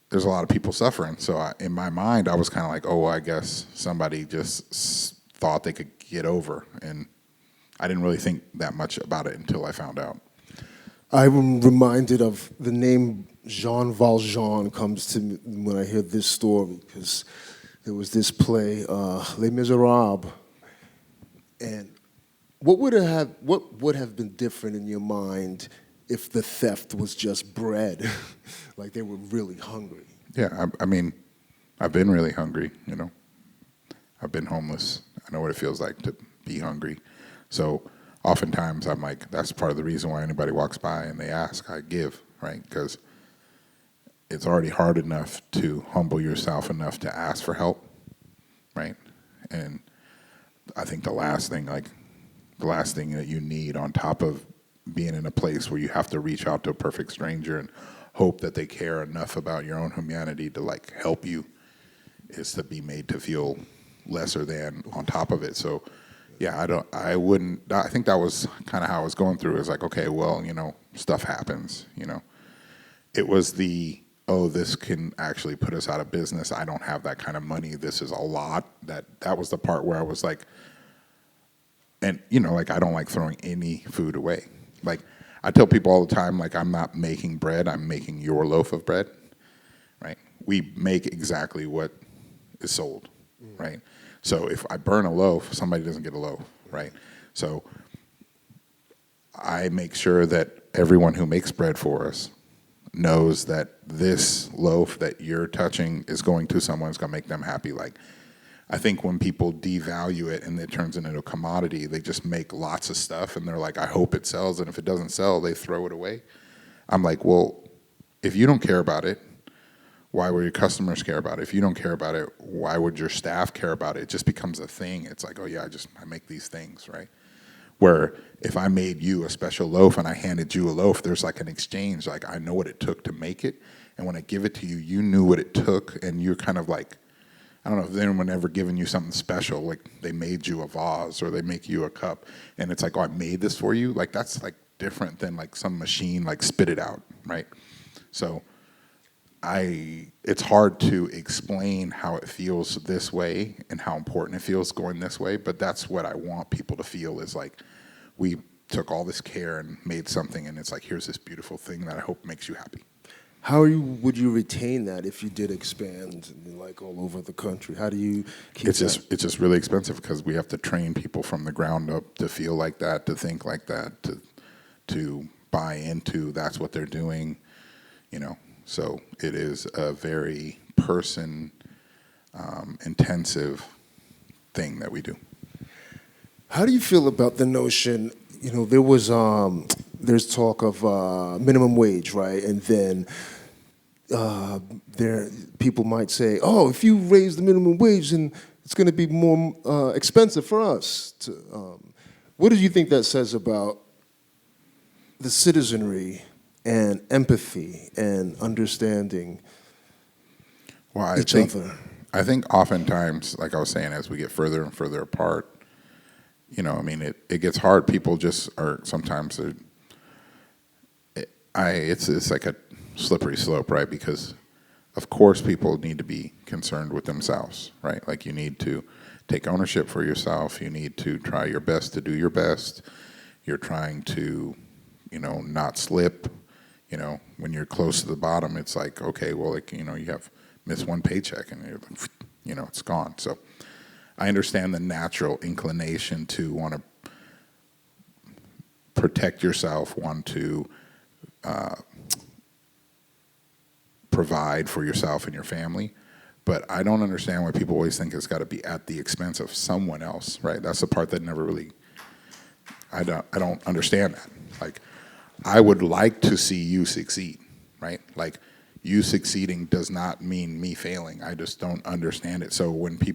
there's a lot of people suffering. So in my mind, I was kind of like, oh, I guess somebody just thought they could get over. And I didn't really think that much about it until I found out. I'm reminded of the name Jean Valjean comes to me when I hear this story, because there was this play, Les Miserables, and what would have been different in your mind if the theft was just bread, like they were really hungry? Yeah, I mean, I've been really hungry, I've been homeless. I know what it feels like to be hungry. So oftentimes I'm like, that's part of the reason why anybody walks by and they ask, I give, right? Because it's already hard enough to humble yourself enough to ask for help, right? And I think the last thing that you need on top of being in a place where you have to reach out to a perfect stranger and hope that they care enough about your own humanity to like help you is to be made to feel lesser than on top of it. So yeah, I think that was kind of how I was going through. It was like, okay, well, stuff happens, It was this can actually put us out of business. I don't have that kind of money. This is a lot. That was the part where I was like, and like I don't like throwing any food away. Like I tell people all the time, like I'm not making bread, I'm making your loaf of bread, right? We make exactly what is sold, right? So if I burn a loaf, somebody doesn't get a loaf, right? So I make sure that everyone who makes bread for us knows that this loaf that you're touching is going to someone who's going to make them happy. Like, I think when people devalue it and it turns into a commodity, they just make lots of stuff and they're like, I hope it sells. And if it doesn't sell, they throw it away. I'm like, well, if you don't care about it, why would your customers care about it? If you don't care about it, why would your staff care about it? It just becomes a thing. It's like, oh yeah, I make these things, right? Where if I made you a special loaf and I handed you a loaf, there's like an exchange. Like I know what it took to make it. And when I give it to you, you knew what it took. And you're kind of like, I don't know if anyone ever given you something special, like they made you a vase or they make you a cup. And it's like, oh, I made this for you. Like that's like different than like some machine like spit it out, right? So it's hard to explain how it feels this way and how important it feels going this way, but that's what I want people to feel is like we took all this care and made something and it's like, here's this beautiful thing that I hope makes you happy. How would you retain that if you did expand like all over the country? How do you keep it's just really expensive because we have to train people from the ground up to feel like that, to think like that, to buy into that's what they're doing, So it is a very intensive thing that we do. How do you feel about the notion, there's talk of minimum wage, right? And then people might say, oh, if you raise the minimum wage, then it's going to be more expensive for us. What do you think that says about the citizenry and empathy and understanding each other? I think oftentimes, like I was saying, as we get further and further apart, it gets hard. People just are sometimes, it's like a slippery slope, right? Because of course people need to be concerned with themselves, right? Like you need to take ownership for yourself. You need to try your best to do your best. You're trying to, not slip. When you're close to the bottom, it's like, okay, well, like, you have missed one paycheck and you're like, it's gone. So I understand the natural inclination to want to protect yourself, want to provide for yourself and your family. But I don't understand why people always think it's got to be at the expense of someone else, right? That's the part that never really, I don't understand that. Like, I would like to see you succeed, right? Like, you succeeding does not mean me failing. I just don't understand it. So when they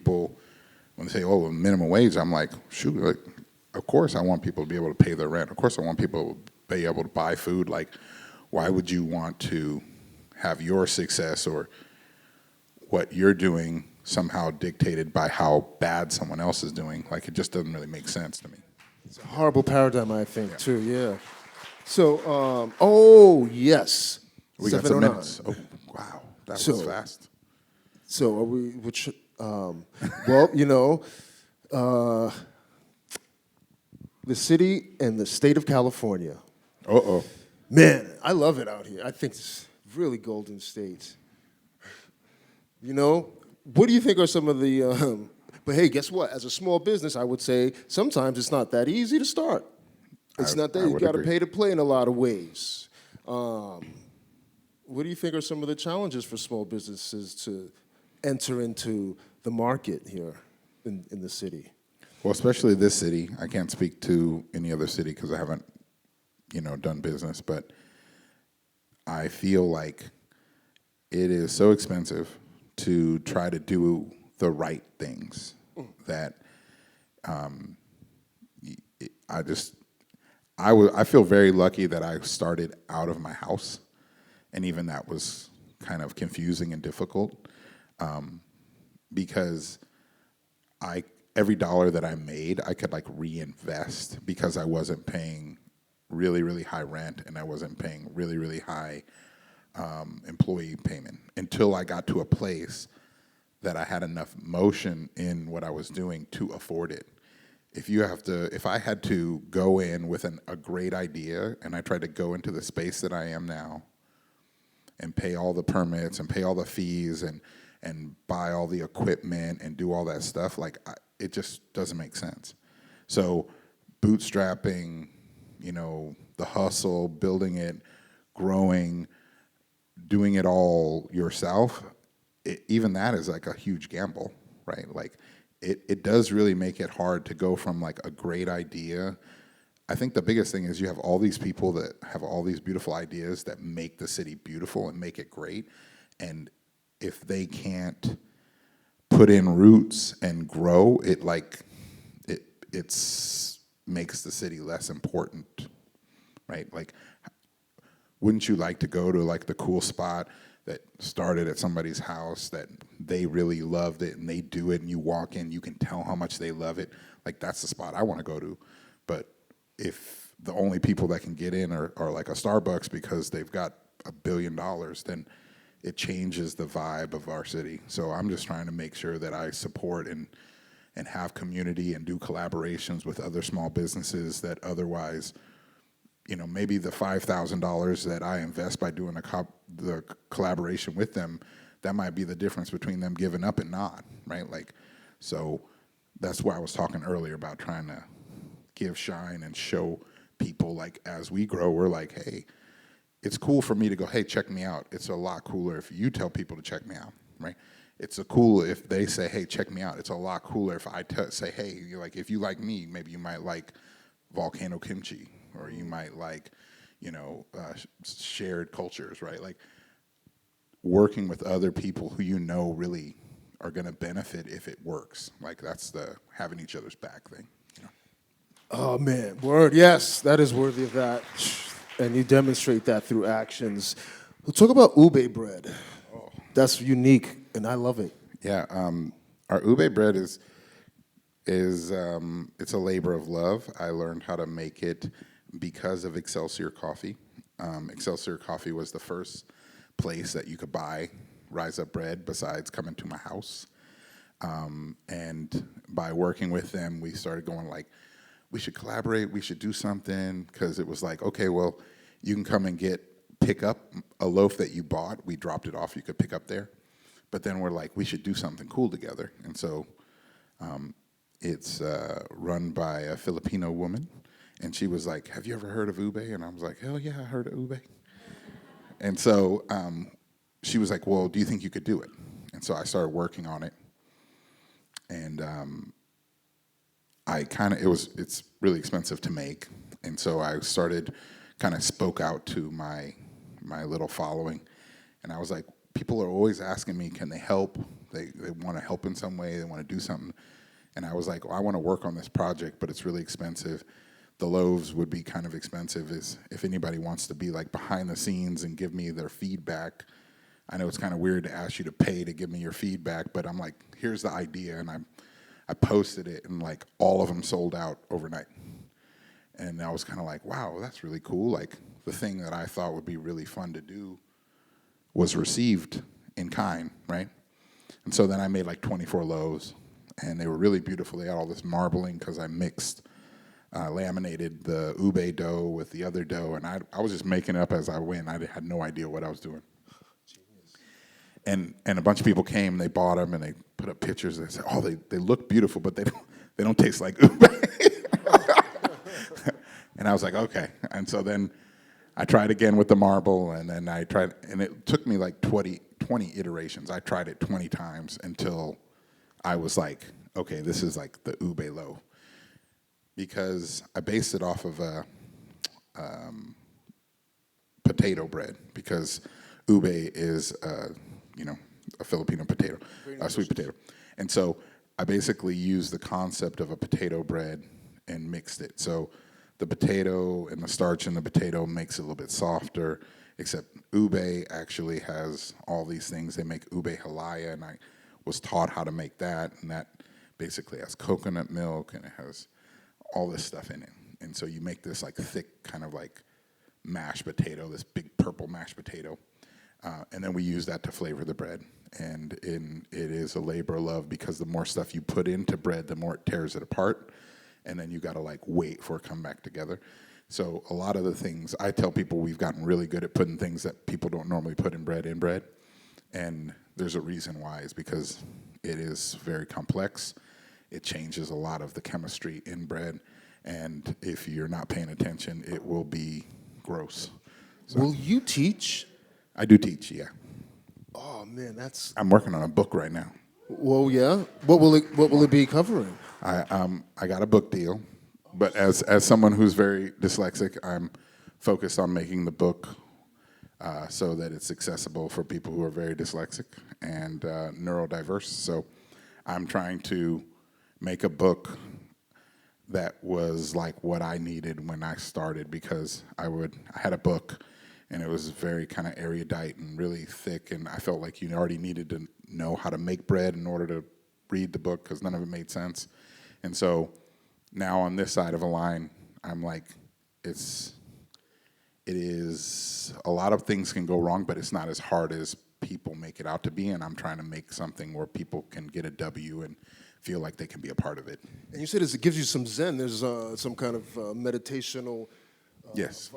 say, oh, minimum wage, I'm like, shoot, like, of course I want people to be able to pay their rent. Of course I want people to be able to buy food. Like, why would you want to have your success or what you're doing somehow dictated by how bad someone else is doing? Like, it just doesn't really make sense to me. It's a horrible paradigm, I think, too, yeah. So, yes. We got some minutes. Oh, wow. That was fast. So are we, the city and the state of California. Uh-oh. Man, I love it out here. I think it's really golden state. You know, what do you think are some of the, but hey, guess what? As a small business, I would say sometimes it's not that easy to start. It's not that, you got to pay to play in a lot of ways. What do you think are some of the challenges for small businesses to enter into the market here in the city? Well, especially this city. I can't speak to any other city because I haven't, done business, but I feel like it is so expensive to try to do the right things that I feel very lucky that I started out of my house, and even that was kind of confusing and difficult because every dollar that I made, I could like reinvest because I wasn't paying really, really high rent and I wasn't paying really, really high employee payment until I got to a place that I had enough motion in what I was doing to afford it. If I had to go in with a great idea and I tried to go into the space that I am now and pay all the permits and pay all the fees and buy all the equipment and do all that stuff, it just doesn't make sense. So bootstrapping, the hustle, building it, growing, doing it all yourself, even that is like a huge gamble, right? Like it does really make it hard to go from like a great idea. I think the biggest thing is you have all these people that have all these beautiful ideas that make the city beautiful and make it great. And if they can't put in roots and grow, it makes the city less important, right? Like, wouldn't you like to go to like the cool spot that started at somebody's house that they really loved it and they do it and you walk in, you can tell how much they love it. Like, that's the spot I want to go to. But if the only people that can get in are like a Starbucks because they've got $1 billion, then it changes the vibe of our city. So I'm just trying to make sure that I support and have community and do collaborations with other small businesses that otherwise, maybe the $5,000 that I invest by doing the collaboration with them, that might be the difference between them giving up and not, right? So that's why I was talking earlier about trying to give shine and show people, as we grow, we're like, hey, it's cool for me to go, hey, check me out. It's a lot cooler if you tell people to check me out, right? It's cool if they say, hey, check me out. It's a lot cooler if I say, hey, if you like me, maybe you might like volcano kimchi, or you might like, shared cultures, right? Like working with other people who really are going to benefit if it works. That's the having each other's back thing. Oh, man, word, yes, that is worthy of that. And you demonstrate that through actions. We'll talk about ube bread. Oh. That's unique, and I love it. Yeah, our ube bread is it's a labor of love. I learned how to make it because of Excelsior Coffee. Excelsior Coffee was the first place that you could buy Rize Up bread besides coming to my house. And by working with them, we started going we should collaborate, we should do something, because it was like, okay, well, you can come and pick up a loaf that you bought. We dropped it off, you could pick up there. But then we're like, we should do something cool together. And so it's run by a Filipino woman. And she was like, have you ever heard of ube? And I was like, hell yeah, I heard of ube. And so she was like, well, do you think you could do it? And so I started working on it. And it's really expensive to make. And so I spoke out to my little following. And I was like, people are always asking me, can they help? They want to help in some way, they want to do something. And I was like, well, I want to work on this project, but it's really expensive. The loaves would be kind of expensive. If anybody wants to be behind the scenes and give me their feedback. I know it's kind of weird to ask you to pay to give me your feedback, but I'm like, here's the idea, and I posted it, and all of them sold out overnight. And I was kind of like, wow, that's really cool. The thing that I thought would be really fun to do was received in kind, right? And so then I made 24 loaves, and they were really beautiful. They had all this marbling because I laminated the ube dough with the other dough, and I was just making it up as I went. I had no idea what I was doing. And a bunch of people came, they bought them, and they put up pictures. They said, "Oh, they look beautiful, but they don't taste like ube." And I was like, "Okay." And so then I tried again with the marble, and then I tried, and it took me like 20 iterations. I tried it 20 times until I was like, "Okay, this is like the ube loaf," because I based it off of a potato bread, because ube is a Filipino potato, a sweet potato. And so I basically used the concept of a potato bread and mixed it. So the potato and the starch in the potato makes it a little bit softer, except ube actually has all these things. They make ube halaya, and I was taught how to make that, and that basically has coconut milk, and it has all this stuff in it. And so you make this like thick kind of like mashed potato, this big purple mashed potato. And then we use that to flavor the bread. And it is a labor of love, because the more stuff you put into bread, the more it tears it apart. And then you got to like wait for it to come back together. So a lot of the things, I tell people, we've gotten really good at putting things that people don't normally put in bread. And there's a reason why, is because it is very complex. It changes a lot of the chemistry in bread. And if you're not paying attention, it will be gross. So, Will you teach? I do teach, yeah. Oh man, that's. I'm working on a book right now. Well, yeah. What will it be covering? I got a book deal, but as someone who's very dyslexic, I'm focused on making the book so that it's accessible for people who are very dyslexic and neurodiverse. So I'm trying to make a book that was like what I needed when I started, because I had a book, and it was very kind of erudite and really thick, and I felt like you already needed to know how to make bread in order to read the book, because none of it made sense. And so now on this side of a line, I'm like, it is, a lot of things can go wrong, but it's not as hard as people make it out to be, and I'm trying to make something where people can get a W and feel like they can be a part of it. And you said it gives you some zen. There's some kind of meditational. Yes.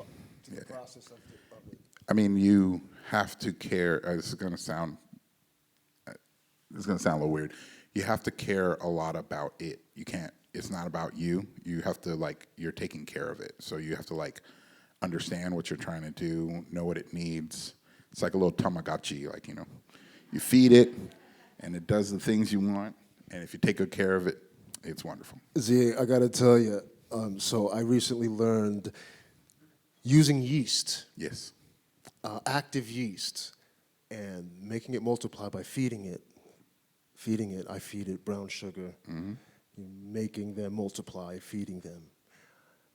To the process of it. I mean, you have to care. This is going to sound a little weird. You have to care a lot about it. You can't. It's not about you. You have to, like, you're taking care of it. So you have to, like, understand what you're trying to do, know what it needs. It's like a little Tamagotchi. Like, you feed it, and it does the things you want. And if you take good care of it, it's wonderful. Zia, I got to tell you. So I recently learned using yeast. Yes. Active yeast, and making it multiply by feeding it. I feed it brown sugar. Mm-hmm. Making them multiply, feeding them.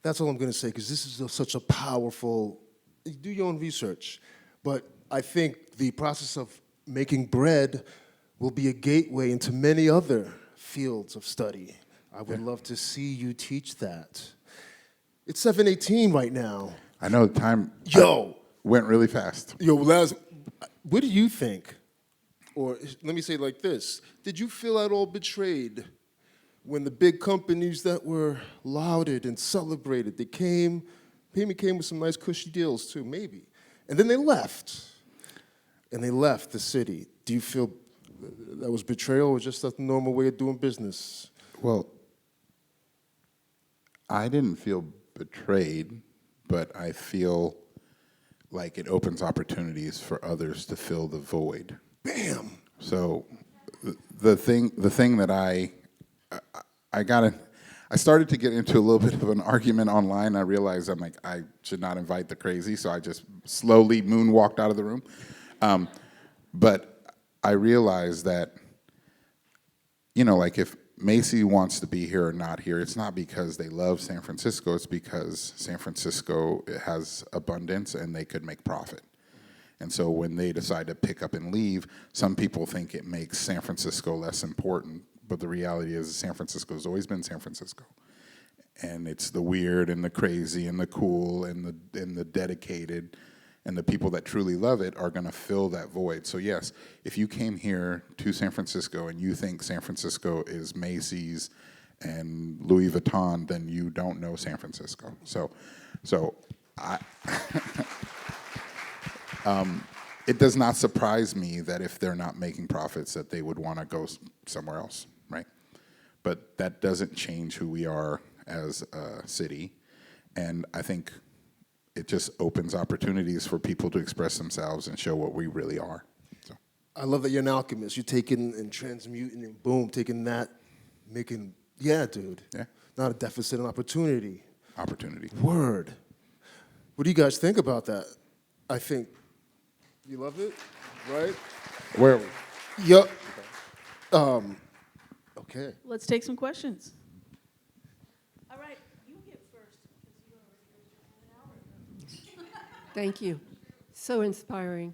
That's all I'm going to say, because this is such a powerful. Do your own research, but I think the process of making bread will be a gateway into many other fields of study. I would love to see you teach that. It's 7:18 right now. I know the time. Went really fast. Yo, Laz, what do you think? Or let me say it like this. Did you feel at all betrayed when the big companies that were lauded and celebrated, they came with some nice cushy deals too, maybe. And then they left. And they left the city. Do you feel that was betrayal, or just a normal way of doing business? Well, I didn't feel betrayed, but I feel like it opens opportunities for others to fill the void. Bam! So the thing that I started to get into a little bit of an argument online. I realized I'm like, I should not invite the crazy, so I just slowly moonwalked out of the room. But I realized that, like if Macy wants to be here or not here, it's not because they love San Francisco, it's because San Francisco has abundance and they could make profit. And so when they decide to pick up and leave, some people think it makes San Francisco less important, but the reality is San Francisco has always been San Francisco. And it's the weird and the crazy and the cool and the dedicated, and the people that truly love it are going to fill that void. So yes, if you came here to San Francisco and you think San Francisco is Macy's and Louis Vuitton, then you don't know San Francisco. So I it does not surprise me that if they're not making profits, that they would want to go somewhere else, right? But that doesn't change who we are as a city, and I think it just opens opportunities for people to express themselves and show what we really are. So. I love that you're an alchemist. You're taking and transmuting and boom, taking that, making, yeah, dude. Yeah. Not a deficit, an opportunity. Opportunity. Word. What do you guys think about that? I think, you love it, right? Where are we? Yup. Okay. Let's take some questions. All right, you get first. Thank you. So inspiring.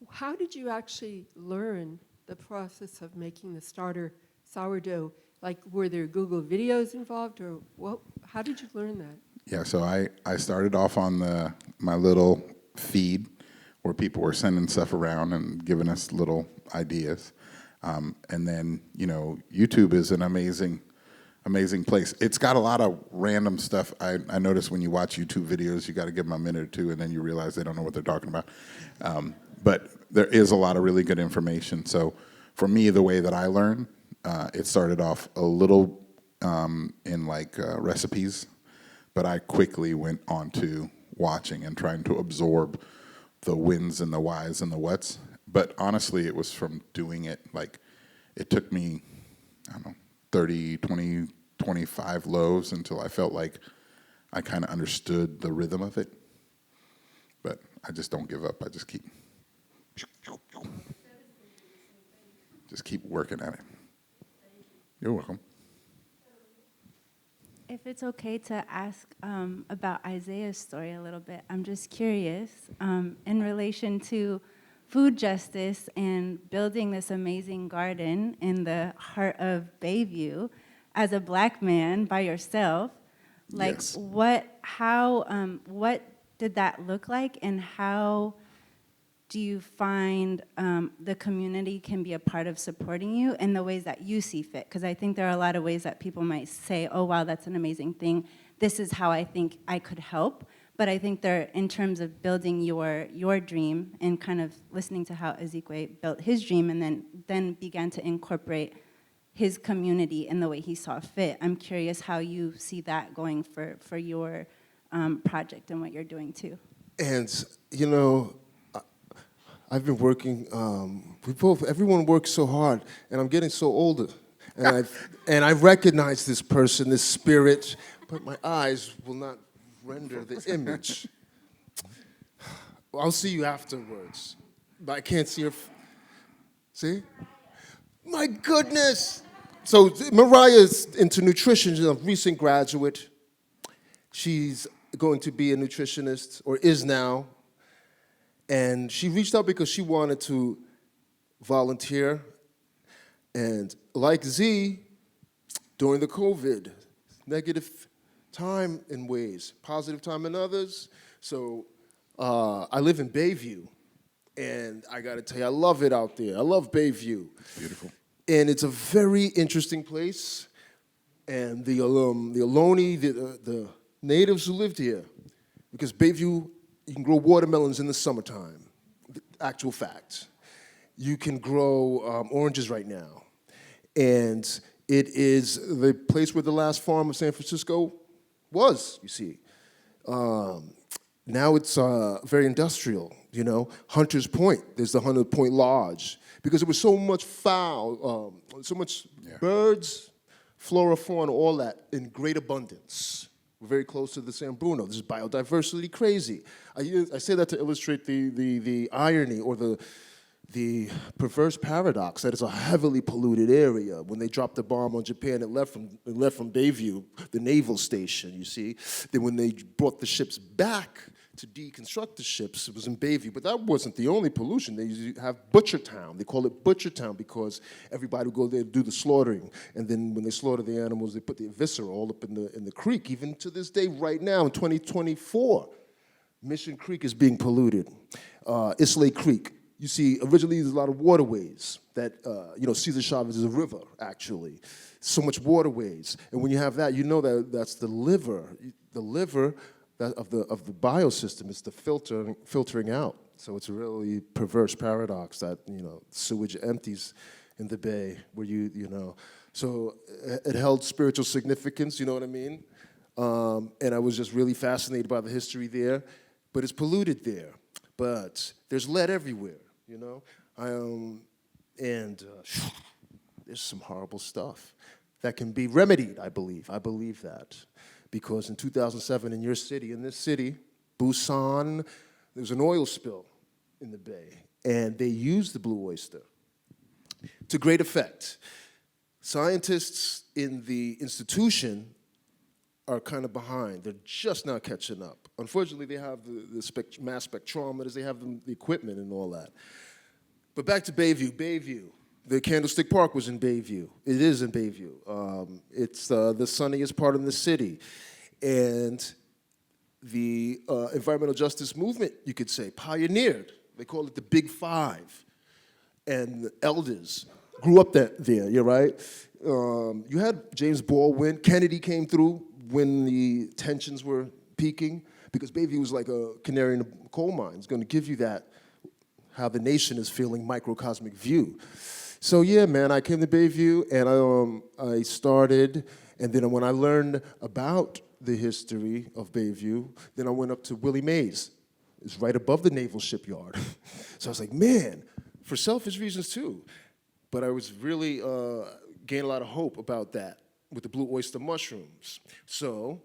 How did you actually learn the process of making the starter sourdough? Like, were there Google videos involved, or what? How did you learn that? Yeah, so I started off on my little feed where people were sending stuff around and giving us little ideas. And then, YouTube is an amazing place. It's got a lot of random stuff. I notice when you watch YouTube videos, you got to give them a minute or two, and then you realize they don't know what they're talking about. But there is a lot of really good information. So for me, the way that I learn, it started off a little in recipes, but I quickly went on to watching and trying to absorb the whens and the whys and the whats. But honestly, it was from doing it. Like, it took me, 30, 20, 25 loaves until I felt like I kind of understood the rhythm of it. But I just don't give up. I just keep working at it. You're welcome. If it's okay to ask about Isaiah's story a little bit, I'm just curious in relation to food justice and building this amazing garden in the heart of Bayview as a Black man by yourself. Like, Yes. what did that look like, and how do you find the community can be a part of supporting you in the ways that you see fit? Because I think there are a lot of ways that people might say, oh, wow, that's an amazing thing. This is how I think I could help. But I think they're, in terms of building your dream and kind of listening to how Azikiwee built his dream and then began to incorporate his community in the way he saw fit. I'm curious how you see that going for your project and what you're doing too. And, I've been working, everyone works so hard, and I'm getting so older. And I recognize this person, this spirit, but my eyes will not render the image. I'll see you afterwards, but I can't see her. See? My goodness! So Mariah's into nutrition. She's a recent graduate. She's going to be a nutritionist, or is now. And she reached out because she wanted to volunteer. And like Z, during the COVID, negative time in ways, positive time in others. So I live in Bayview, and I got to tell you, I love it out there. I love Bayview. Beautiful. And it's a very interesting place. And the Ohlone, the natives who lived here, because Bayview, you can grow watermelons in the summertime, actual fact. You can grow oranges right now. And it is the place where the last farm of San Francisco was, you see. Now it's very industrial, Hunter's Point, there's the Hunter's Point Lodge. Because there was so much fowl, so much birds, flora, fauna, all that in great abundance. We're very close to the San Bruno. This is biodiversity crazy. I say that to illustrate the irony or the perverse paradox that it's a heavily polluted area. When they dropped the bomb on Japan, it left from Bayview, the naval station, you see. Then when they brought the ships back to deconstruct the ships, it was in Bayview. But that wasn't the only pollution. They have Butchertown. They call it Butchertown because everybody would go there to do the slaughtering. And then when they slaughter the animals, they put the viscera all up in the creek. Even to this day, right now, in 2024, Mission Creek is being polluted. Islay Creek. You see, originally there's a lot of waterways that, Cesar Chavez is a river, actually. So much waterways. And when you have that, you know that that's the liver. The liver of the biosystem is the filtering out. So it's a really perverse paradox that, sewage empties in the bay where so it held spiritual significance, you know what I mean? And I was just really fascinated by the history there, but it's polluted there. But there's lead everywhere, and there's some horrible stuff that can be remedied, I believe. I believe that. Because in 2007 in this city, Busan, there was an oil spill in the bay, and they used the blue oyster to great effect. Scientists in the institution are kind of behind. They're just not catching up. Unfortunately, they have the mass spectrometers, they have the equipment and all that. But back to Bayview. Bayview. The Candlestick Park was in Bayview. It is in Bayview. It's the sunniest part of the city. And the environmental justice movement, you could say, pioneered. They call it the Big Five. And the elders grew up there, you're right. You had James Baldwin. Kennedy came through when the tensions were peaking, because Bayview was like a canary in a coal mine. It's going to give you that, how the nation is feeling, microcosmic view. So yeah, man, I came to Bayview, and I started, and then when I learned about the history of Bayview, then I went up to Willie Mays. It's right above the naval shipyard. So I was like, man, for selfish reasons too, but I was really gained a lot of hope about that with the blue oyster mushrooms. So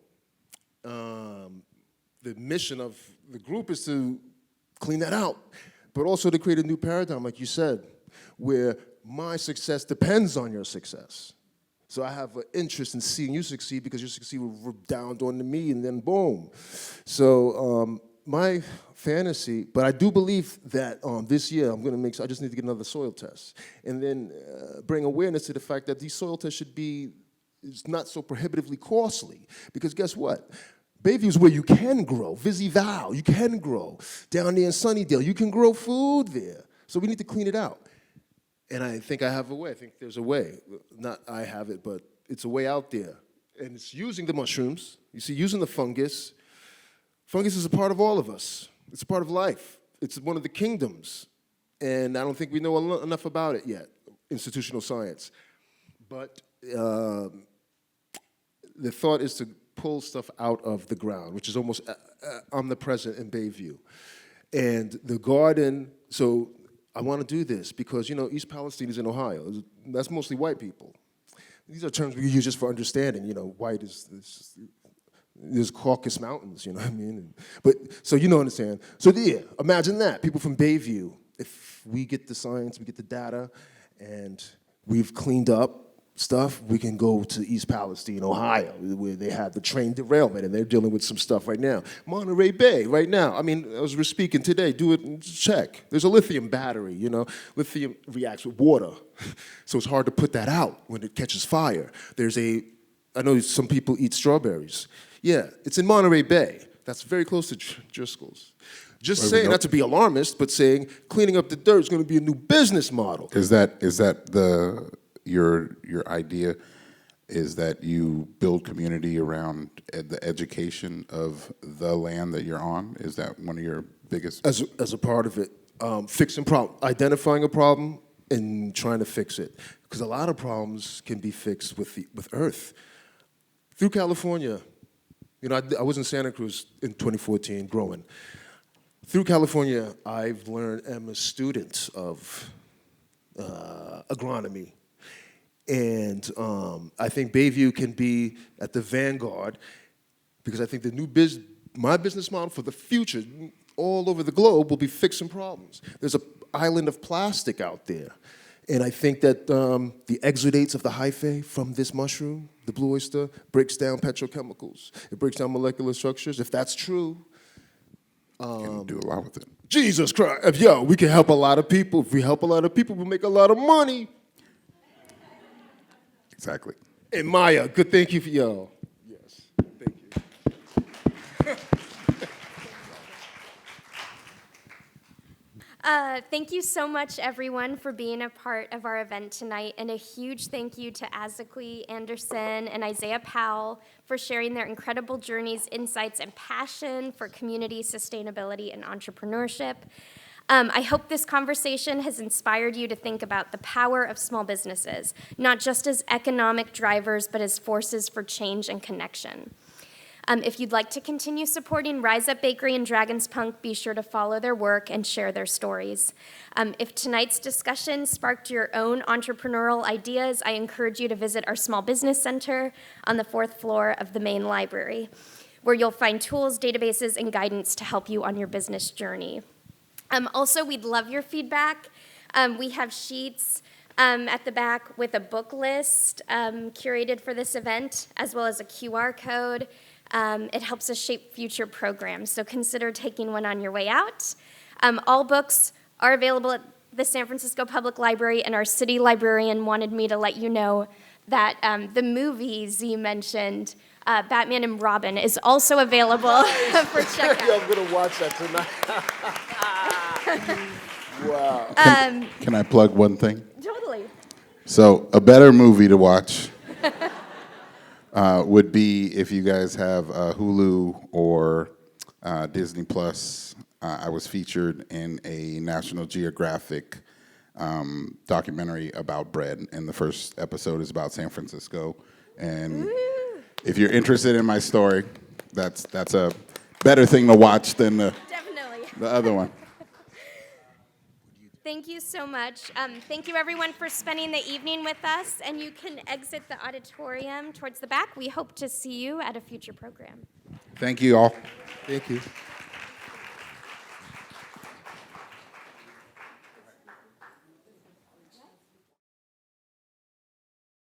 the mission of the group is to clean that out, but also to create a new paradigm, like you said, where my success depends on your success. So I have an interest in seeing you succeed, because your succeed will redound onto me, and then boom. So my fantasy, but I do believe that this year I'm going to I just need to get another soil test, and then bring awareness to the fact that these soil tests should be not so prohibitively costly, because guess what? Bayview is where you can grow. Vizzy Val, you can grow. Down there in Sunnydale, you can grow food there. So we need to clean it out. And I think I have a way. I think there's a way. Not I have it, but it's a way out there. And it's using the mushrooms. You see, using the fungus. Fungus is a part of all of us. It's a part of life. It's one of the kingdoms. And I don't think we know enough about it yet, institutional science. But the thought is to pull stuff out of the ground, which is almost omnipresent in Bayview. And the garden, so I want to do this because, East Palestine is in Ohio. That's mostly white people. These are terms we use just for understanding. White is there's Caucasus Mountains, you know what I mean? But, so understand. So yeah, imagine that. People from Bayview, if we get the science, we get the data, and we've cleaned up stuff, we can go to East Palestine, Ohio, where they had the train derailment, and they're dealing with some stuff right now. Monterey Bay, right now. I mean, as we're speaking today, do it and check. There's a lithium battery, Lithium reacts with water, so it's hard to put that out when it catches fire. I know some people eat strawberries. Yeah, it's in Monterey Bay. That's very close to Driscoll's. Just saying, not to be alarmist, but saying cleaning up the dirt is going to be a new business model. Is that your idea is that you build community around the education of the land that you're on? Is that one of your biggest? As a part of it, fixing problem, identifying a problem and trying to fix it, because a lot of problems can be fixed with Earth. Through California, I was in Santa Cruz in 2014 growing. Through California, I've learned, I'm a student of agronomy. And I think Bayview can be at the vanguard, because I think my business model for the future all over the globe will be fixing problems. There's an island of plastic out there. And I think that the exudates of the hyphae from this mushroom, the blue oyster, breaks down petrochemicals. It breaks down molecular structures. If that's true, can do a lot with it. Jesus Christ. We can help a lot of people. If we help a lot of people, we'll make a lot of money. Exactly. And Maya, good thank you for y'all. Yes, thank you. Thank you so much, everyone, for being a part of our event tonight, and a huge thank you to Azikiwee, Anderson, and Isaiah Powell for sharing their incredible journeys, insights, and passion for community sustainability and entrepreneurship. I hope this conversation has inspired you to think about the power of small businesses, not just as economic drivers, but as forces for change and connection. If you'd like to continue supporting Rize Up Bakery and Dragonspunk, be sure to follow their work and share their stories. If tonight's discussion sparked your own entrepreneurial ideas, I encourage you to visit our Small Business Center on the 4th floor of the main library, where you'll find tools, databases, and guidance to help you on your business journey. Also, we'd love your feedback. We have sheets at the back with a book list curated for this event, as well as a QR code. It helps us shape future programs, so consider taking one on your way out. All books are available at the San Francisco Public Library, and our city librarian wanted me to let you know that the movie Z mentioned, Batman and Robin, is also available for checkout. I'm going to watch that tonight. Wow. Can I plug one thing? Totally. So a better movie to watch would be if you guys have Hulu or Disney Plus. I was featured in a National Geographic documentary about bread, and the first episode is about San Francisco. And if you're interested in my story, that's a better thing to watch than Definitely. the other one. Thank you so much. Thank you, everyone, for spending the evening with us, and you can exit the auditorium towards the back. We hope to see you at a future program. Thank you all. Thank you.